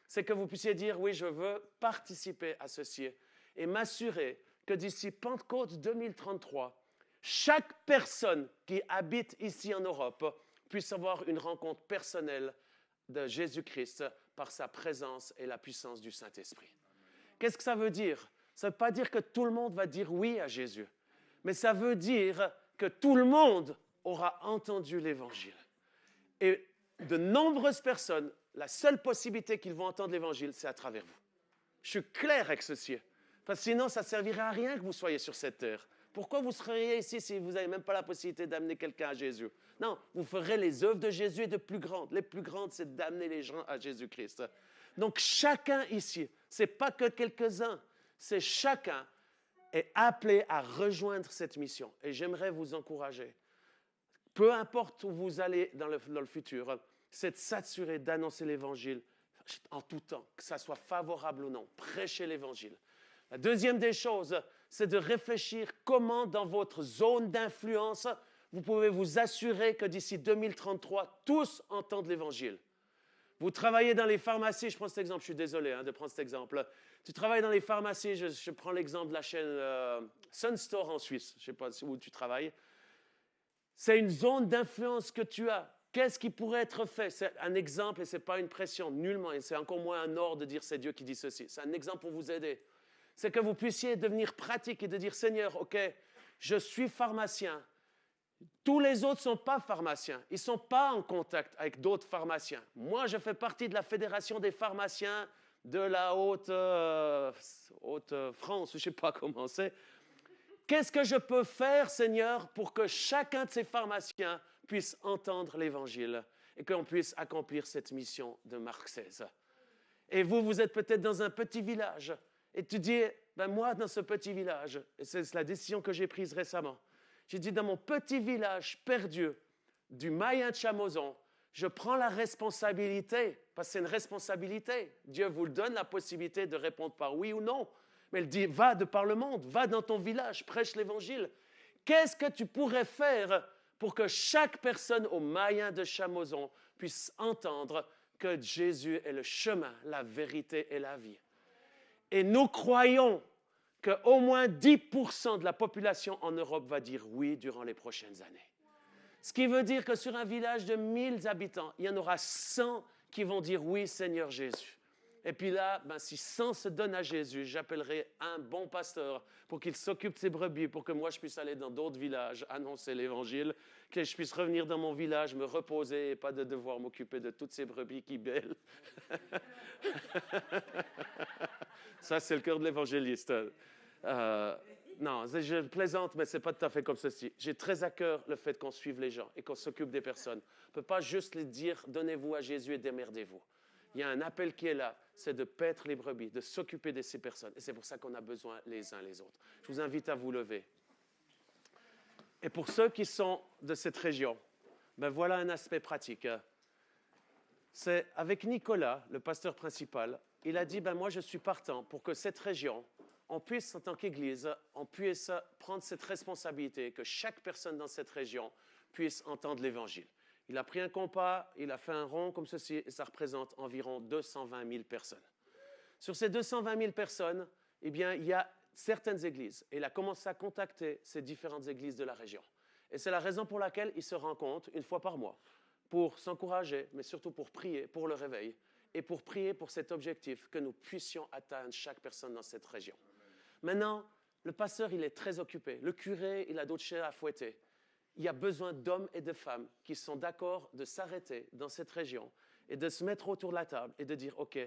c'est que vous puissiez dire « Oui, je veux participer à ceci » et m'assurer que d'ici Pentecôte 2033, chaque personne qui habite ici en Europe puisse avoir une rencontre personnelle de Jésus-Christ par sa présence et la puissance du Saint-Esprit. Qu'est-ce que ça veut dire? Ça ne veut pas dire que tout le monde va dire oui à Jésus, mais ça veut dire que tout le monde aura entendu l'Évangile. Et de nombreuses personnes, la seule possibilité qu'ils vont entendre l'Évangile, c'est à travers vous. Je suis clair avec ceci. Parce que sinon, ça ne servirait à rien que vous soyez sur cette terre. Pourquoi vous seriez ici si vous n'avez même pas la possibilité d'amener quelqu'un à Jésus? Non, vous ferez les œuvres de Jésus et de plus grandes. Les plus grandes, c'est d'amener les gens à Jésus-Christ. Donc, chacun ici, ce n'est pas que quelques-uns, c'est chacun est appelé à rejoindre cette mission. Et j'aimerais vous encourager, peu importe où vous allez dans le futur, c'est de s'assurer d'annoncer l'Évangile en tout temps, que ça soit favorable ou non. Prêchez l'Évangile. La deuxième des choses, c'est de réfléchir comment dans votre zone d'influence, vous pouvez vous assurer que d'ici 2033, tous entendent l'Évangile. Vous travaillez dans les pharmacies, je prends cet exemple, je suis désolé de prendre cet exemple. Tu travailles dans les pharmacies, je prends l'exemple de la chaîne Sunstore en Suisse, je ne sais pas où tu travailles. C'est une zone d'influence que tu as. Qu'est-ce qui pourrait être fait? C'est un exemple et ce n'est pas une pression, nullement. Et c'est encore moins un ordre de dire c'est Dieu qui dit ceci. C'est un exemple pour vous aider. C'est que vous puissiez devenir pratique et de dire Seigneur, OK, je suis pharmacien. Tous les autres ne sont pas pharmaciens. Ils ne sont pas en contact avec d'autres pharmaciens. Moi, je fais partie de la Fédération des pharmaciens de la Haute-France, je ne sais pas comment c'est. Qu'est-ce que je peux faire, Seigneur, pour que chacun de ces pharmaciens puisse entendre l'Évangile et qu'on puisse accomplir cette mission de Marc XVI? Et vous êtes peut-être dans un petit village et tu dis, moi, dans ce petit village, et c'est la décision que j'ai prise récemment, j'ai dit, dans mon petit village perdu du Mayen de Chamozon, je prends la responsabilité, parce que c'est une responsabilité. Dieu vous donne la possibilité de répondre par oui ou non. Mais il dit, va de par le monde, va dans ton village, prêche l'Évangile. Qu'est-ce que tu pourrais faire pour que chaque personne au Mayen de Chamozon puisse entendre que Jésus est le chemin, la vérité et la vie? Et nous croyons qu'au moins 10% de la population en Europe va dire oui durant les prochaines années. Ce qui veut dire que sur un village de 1000 habitants, il y en aura 100 qui vont dire oui, Seigneur Jésus. Et puis là, si 100 se donnent à Jésus, j'appellerai un bon pasteur pour qu'il s'occupe de ses brebis, pour que moi je puisse aller dans d'autres villages, annoncer l'Évangile, que je puisse revenir dans mon village, me reposer et pas de devoir m'occuper de toutes ces brebis qui bêlent. Ça, c'est le cœur de l'évangéliste. Non, je plaisante, mais ce n'est pas tout à fait comme ceci. J'ai très à cœur le fait qu'on suive les gens et qu'on s'occupe des personnes. On ne peut pas juste les dire « donnez-vous à Jésus et démerdez-vous ». Il y a un appel qui est là, c'est de paître les brebis, de s'occuper de ces personnes. Et c'est pour ça qu'on a besoin les uns les autres. Je vous invite à vous lever. Et pour ceux qui sont de cette région, voilà un aspect pratique. C'est avec Nicolas, le pasteur principal, il a dit, moi je suis partant pour que cette région, on puisse, en tant qu'Église, on puisse prendre cette responsabilité, que chaque personne dans cette région puisse entendre l'Évangile. Il a pris un compas, il a fait un rond comme ceci, et ça représente environ 220 000 personnes. Sur ces 220 000 personnes, il y a certaines églises. Et il a commencé à contacter ces différentes églises de la région. Et c'est la raison pour laquelle il se rencontre une fois par mois, pour s'encourager, mais surtout pour prier pour le réveil, et pour prier pour cet objectif, que nous puissions atteindre chaque personne dans cette région. Maintenant, le pasteur, il est très occupé. Le curé, il a d'autres chairs à fouetter. Il y a besoin d'hommes et de femmes qui sont d'accord de s'arrêter dans cette région et de se mettre autour de la table et de dire, OK,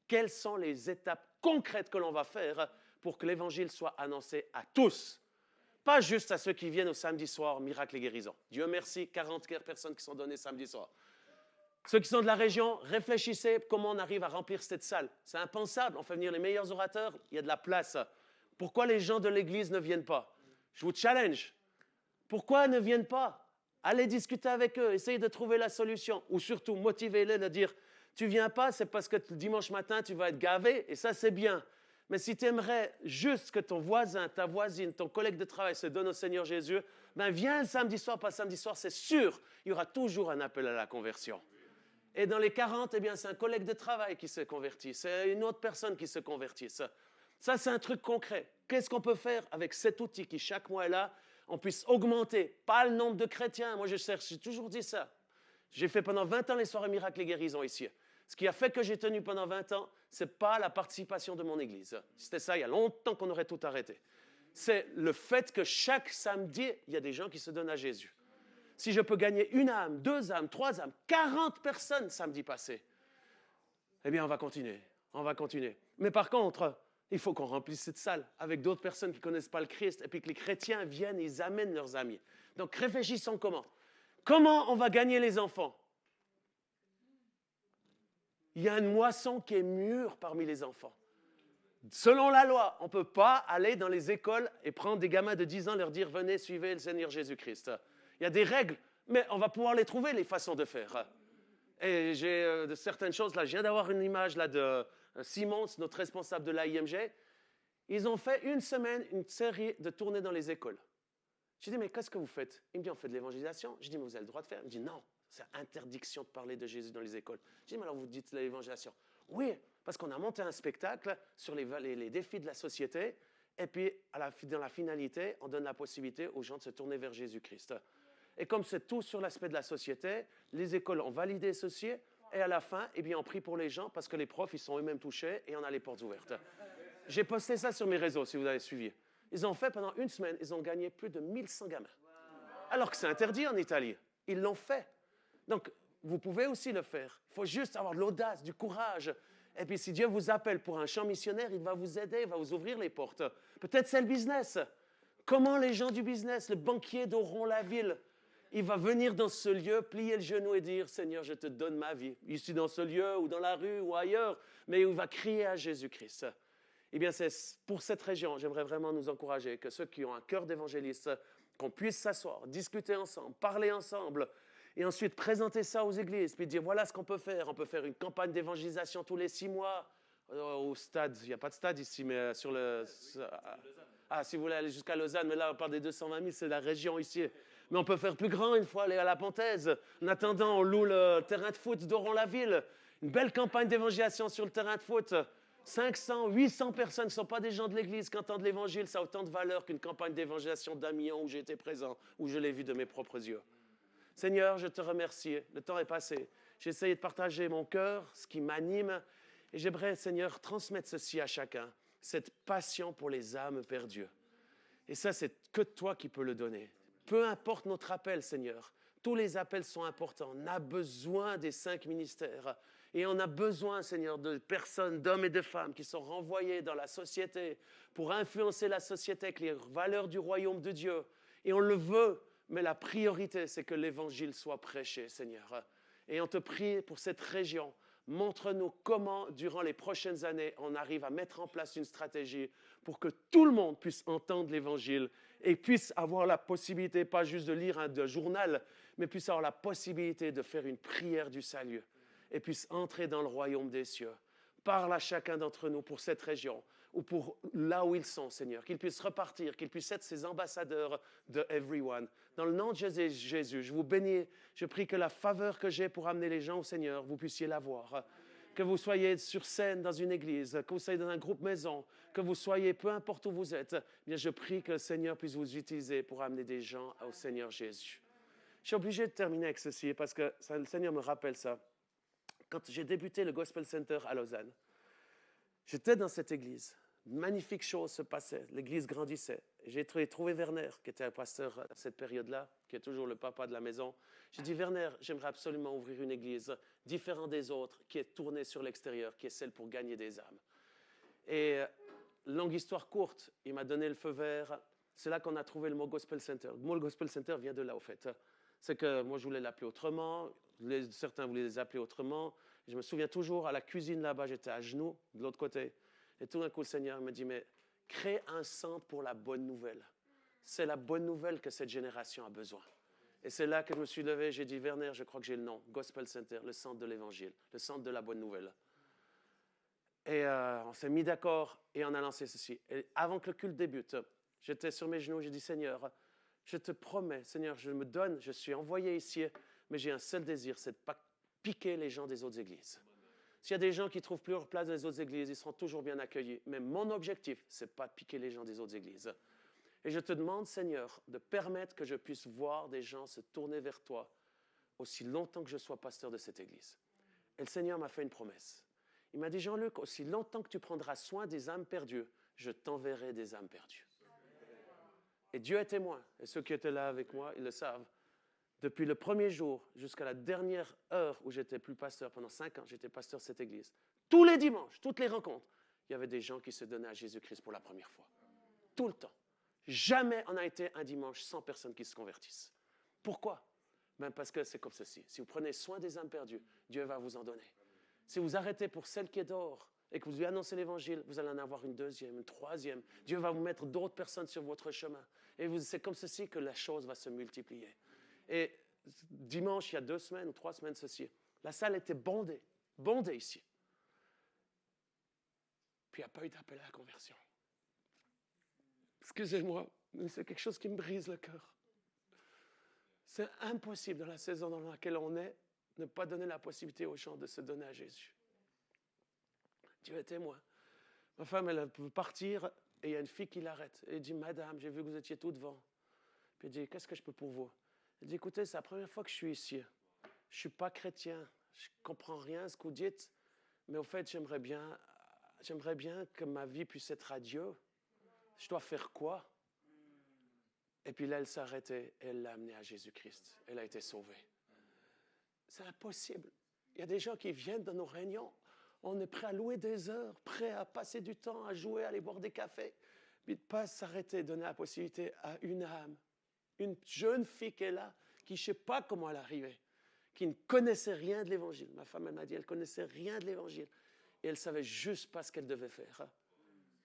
quelles sont les étapes concrètes que l'on va faire pour que l'Évangile soit annoncé à tous? Pas juste à ceux qui viennent au samedi soir, miracle et guérison. Dieu merci, 40 personnes qui sont données samedi soir. Ceux qui sont de la région, réfléchissez comment on arrive à remplir cette salle. C'est impensable, on fait venir les meilleurs orateurs, il y a de la place. Pourquoi les gens de l'Église ne viennent pas? Je vous challenge. Pourquoi ils ne viennent pas? Allez discuter avec eux, essayez de trouver la solution. Ou surtout, motivez-les de dire, tu ne viens pas, c'est parce que le dimanche matin, tu vas être gavé, et ça, c'est bien. Mais si tu aimerais juste que ton voisin, ta voisine, ton collègue de travail se donne au Seigneur Jésus, viens le samedi soir, pas samedi soir, c'est sûr, il y aura toujours un appel à la conversion. Et dans les 40, c'est un collègue de travail qui se convertit, c'est une autre personne qui se convertit. Ça, c'est un truc concret. Qu'est-ce qu'on peut faire avec cet outil qui, chaque mois est là, on puisse augmenter, pas le nombre de chrétiens. Moi, j'ai toujours dit ça. J'ai fait pendant 20 ans les soirées miracles et guérisons ici. Ce qui a fait que j'ai tenu pendant 20 ans, ce n'est pas la participation de mon Église. Si c'était ça, il y a longtemps qu'on aurait tout arrêté. C'est le fait que chaque samedi, il y a des gens qui se donnent à Jésus. Si je peux gagner une âme, 2 âmes, 3 âmes, 40 personnes samedi passé, on va continuer. On va continuer. Mais par contre, il faut qu'on remplisse cette salle avec d'autres personnes qui ne connaissent pas le Christ et puis que les chrétiens viennent et ils amènent leurs amis. Donc, réfléchissons comment. Comment on va gagner les enfants? Il y a une moisson qui est mûre parmi les enfants. Selon la loi, on ne peut pas aller dans les écoles et prendre des gamins de 10 ans et leur dire « Venez, suivez le Seigneur Jésus-Christ ». Il y a des règles, mais on va pouvoir les trouver, les façons de faire. Et j'ai de certaines choses, là, je viens d'avoir une image là, de Simon, notre responsable de l'AIMG. Ils ont fait une semaine, une série de tournées dans les écoles. Je dis, mais qu'est-ce que vous faites? Il me dit, on fait de l'évangélisation. Je dis, mais vous avez le droit de faire? Il me dit, non, c'est interdiction de parler de Jésus dans les écoles. Je dis, mais alors vous dites l'évangélisation? Oui, parce qu'on a monté un spectacle sur les défis de la société, et puis dans la finalité, on donne la possibilité aux gens de se tourner vers Jésus-Christ. Et comme c'est tout sur l'aspect de la société, les écoles ont validé ceci, et à la fin, on prie pour les gens parce que les profs, ils sont eux-mêmes touchés et on a les portes ouvertes. J'ai posté ça sur mes réseaux, si vous avez suivi. Ils ont fait pendant une semaine, ils ont gagné plus de 1100 gamins. Alors que c'est interdit en Italie. Ils l'ont fait. Donc, vous pouvez aussi le faire. Il faut juste avoir de l'audace, du courage. Et puis, si Dieu vous appelle pour un champ missionnaire, il va vous aider, il va vous ouvrir les portes. Peut-être c'est le business. Comment les gens du business, le banquier d'Oron-la-Ville, il va venir dans ce lieu, plier le genou et dire « Seigneur, je te donne ma vie ». Ici dans ce lieu, ou dans la rue, ou ailleurs, mais il va crier à Jésus-Christ. Eh bien, c'est pour cette région, j'aimerais vraiment nous encourager, que ceux qui ont un cœur d'évangéliste, qu'on puisse s'asseoir, discuter ensemble, parler ensemble, et ensuite présenter ça aux églises, puis dire voilà ce qu'on peut faire. On peut faire une campagne d'évangélisation tous les 6 mois au stade. Il n'y a pas de stade ici, mais sur le... Ah, si vous voulez aller jusqu'à Lausanne, mais là on parle des 220 000, c'est la région ici. Mais on peut faire plus grand une fois, aller à la Pontaise. En attendant, on loue le terrain de foot d'Oron-la-Ville. Une belle campagne d'évangélisation sur le terrain de foot. 500, 800 personnes ne sont pas des gens de l'Église qui entendent l'Évangile. Ça a autant de valeur qu'une campagne d'évangélisation d'Amiens où j'ai été présent, où je l'ai vu de mes propres yeux. Seigneur, je te remercie. Le temps est passé. J'ai essayé de partager mon cœur, ce qui m'anime. Et j'aimerais, Seigneur, transmettre ceci à chacun. Cette passion pour les âmes perdues. Et ça, c'est que toi qui peux le donner. Peu importe notre appel, Seigneur. Tous les appels sont importants. On a besoin des 5 ministères. Et on a besoin, Seigneur, de personnes, d'hommes et de femmes qui sont renvoyés dans la société pour influencer la société avec les valeurs du royaume de Dieu. Et on le veut. Mais la priorité, c'est que l'Évangile soit prêché, Seigneur. Et on te prie pour cette région. Montre-nous comment, durant les prochaines années, on arrive à mettre en place une stratégie pour que tout le monde puisse entendre l'Évangile et puisse avoir la possibilité, pas juste de lire un journal, mais puisse avoir la possibilité de faire une prière du salut et puisse entrer dans le royaume des cieux. Parle à chacun d'entre nous pour cette région ou pour là où ils sont, Seigneur, qu'ils puissent repartir, qu'ils puissent être ces ambassadeurs de everyone. Dans le nom de Jésus, je vous bénis. Je prie que la faveur que j'ai pour amener les gens au Seigneur, vous puissiez l'avoir. Que vous soyez sur scène dans une église, que vous soyez dans un groupe maison, que vous soyez, peu importe où vous êtes, bien je prie que le Seigneur puisse vous utiliser pour amener des gens au Seigneur Jésus. Je suis obligé de terminer avec ceci parce que le Seigneur me rappelle ça. Quand j'ai débuté le Gospel Center à Lausanne, j'étais dans cette église. Une magnifique chose se passait. L'église grandissait. J'ai trouvé Werner, qui était un pasteur à cette période-là, qui est toujours le papa de la maison. J'ai dit, Werner, j'aimerais absolument ouvrir une église différente des autres, qui est tournée sur l'extérieur, qui est celle pour gagner des âmes. Et longue histoire courte, il m'a donné le feu vert. C'est là qu'on a trouvé le mot Gospel Center. Le mot Gospel Center vient de là, au fait. C'est que moi, je voulais l'appeler autrement. Certains voulaient les appeler autrement. Je me souviens toujours, à la cuisine là-bas, j'étais à genoux, de l'autre côté. Et tout d'un coup, le Seigneur me dit, mais crée un centre pour la bonne nouvelle. C'est la bonne nouvelle que cette génération a besoin. Et c'est là que je me suis levé, j'ai dit, Werner, je crois que j'ai le nom, Gospel Center, le centre de l'Évangile, le centre de la bonne nouvelle. Et on s'est mis d'accord et on a lancé ceci. Et avant que le culte débute, j'étais sur mes genoux, j'ai dit, Seigneur, je te promets, Seigneur, je me donne, je suis envoyé ici, mais j'ai un seul désir, c'est de ne pas piquer les gens des autres églises. S'il y a des gens qui ne trouvent plus leur place dans les autres églises, ils seront toujours bien accueillis. Mais mon objectif, ce n'est pas de piquer les gens des autres églises. Et je te demande, Seigneur, de permettre que je puisse voir des gens se tourner vers toi aussi longtemps que je sois pasteur de cette église. Et le Seigneur m'a fait une promesse. Il m'a dit, Jean-Luc, aussi longtemps que tu prendras soin des âmes perdues, je t'enverrai des âmes perdues. Et Dieu est témoin. Et ceux qui étaient là avec moi, ils le savent. Depuis le premier jour jusqu'à la dernière heure où j'étais plus pasteur, pendant 5 ans, j'étais pasteur de cette église. Tous les dimanches, toutes les rencontres, il y avait des gens qui se donnaient à Jésus-Christ pour la première fois. Tout le temps. Jamais on a été un dimanche sans personnes qui se convertissent. Pourquoi? Ben parce que c'est comme ceci. Si vous prenez soin des âmes perdues, Dieu va vous en donner. Si vous arrêtez pour celle qui est dehors et que vous lui annoncez l'Évangile, vous allez en avoir une deuxième, une troisième. Dieu va vous mettre d'autres personnes sur votre chemin. Et c'est comme ceci que la chose va se multiplier. Et dimanche, il y a 2 semaines ou 3 semaines, ceci, la salle était bondée ici. Puis il n'y a pas eu d'appel à la conversion. Excusez-moi, mais c'est quelque chose qui me brise le cœur. C'est impossible dans la saison dans laquelle on est, ne pas donner la possibilité aux gens de se donner à Jésus. Dieu est témoin. Ma femme, elle veut partir et il y a une fille qui l'arrête. Elle dit, Madame, j'ai vu que vous étiez tout devant. Puis elle dit, qu'est-ce que je peux pour vous? Elle dit, écoutez, c'est la première fois que je suis ici. Je ne suis pas chrétien. Je ne comprends rien à ce que vous dites. Mais au fait, j'aimerais bien que ma vie puisse être à Dieu. Je dois faire quoi? Et puis là, elle s'est arrêtée et elle l'a amenée à Jésus-Christ. Elle a été sauvée. C'est impossible. Il y a des gens qui viennent dans nos réunions. On est prêt à louer des heures, prêt à passer du temps, à jouer, à aller boire des cafés. Puis de ne pas s'arrêter, donner la possibilité à une âme, une jeune fille qui est là, qui ne sait pas comment elle est arrivée, qui ne connaissait rien de l'Évangile. Ma femme, elle m'a dit, elle ne connaissait rien de l'Évangile. Et elle ne savait juste pas ce qu'elle devait faire.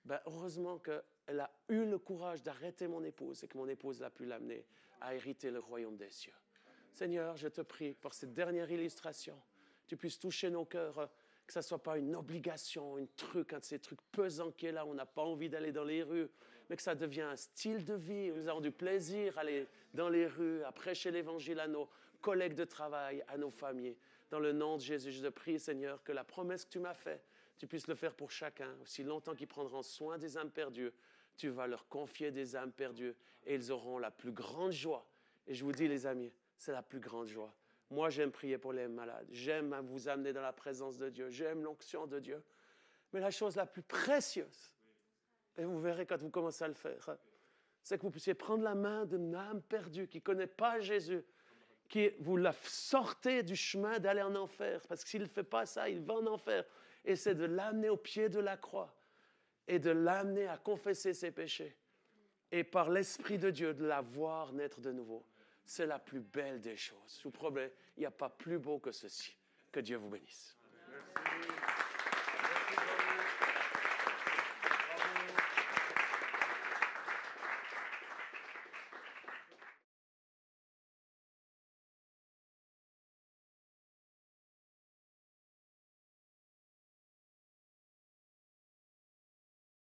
Ben, heureusement qu'elle a eu le courage d'arrêter mon épouse et que mon épouse a pu l'amener à hériter le royaume des cieux. Seigneur, je te prie pour cette dernière illustration, tu puisses toucher nos cœurs, que ça ne soit pas une obligation, un de ces trucs pesants qui est là, on n'a pas envie d'aller dans les rues, mais que ça devienne un style de vie. Nous avons du plaisir à aller dans les rues, à prêcher l'Évangile à nos collègues de travail, à nos familles. Dans le nom de Jésus, je te prie, Seigneur, que la promesse que tu m'as faite, tu puisses le faire pour chacun. Aussi longtemps qu'ils prendront soin des âmes perdues, tu vas leur confier des âmes perdues et ils auront la plus grande joie. Et je vous dis, les amis, c'est la plus grande joie. Moi, j'aime prier pour les malades. J'aime vous amener dans la présence de Dieu. J'aime l'onction de Dieu. Mais la chose la plus précieuse, et vous verrez quand vous commencez à le faire, c'est que vous puissiez prendre la main d'une âme perdue qui ne connaît pas Jésus, qui vous la sortez du chemin d'aller en enfer. Parce que s'il ne fait pas ça, il va en enfer. Et c'est de l'amener au pied de la croix et de l'amener à confesser ses péchés. Et par l'Esprit de Dieu, de la voir naître de nouveau. C'est la plus belle des choses. Je vous promets, il n'y a pas plus beau que ceci. Que Dieu vous bénisse. Merci.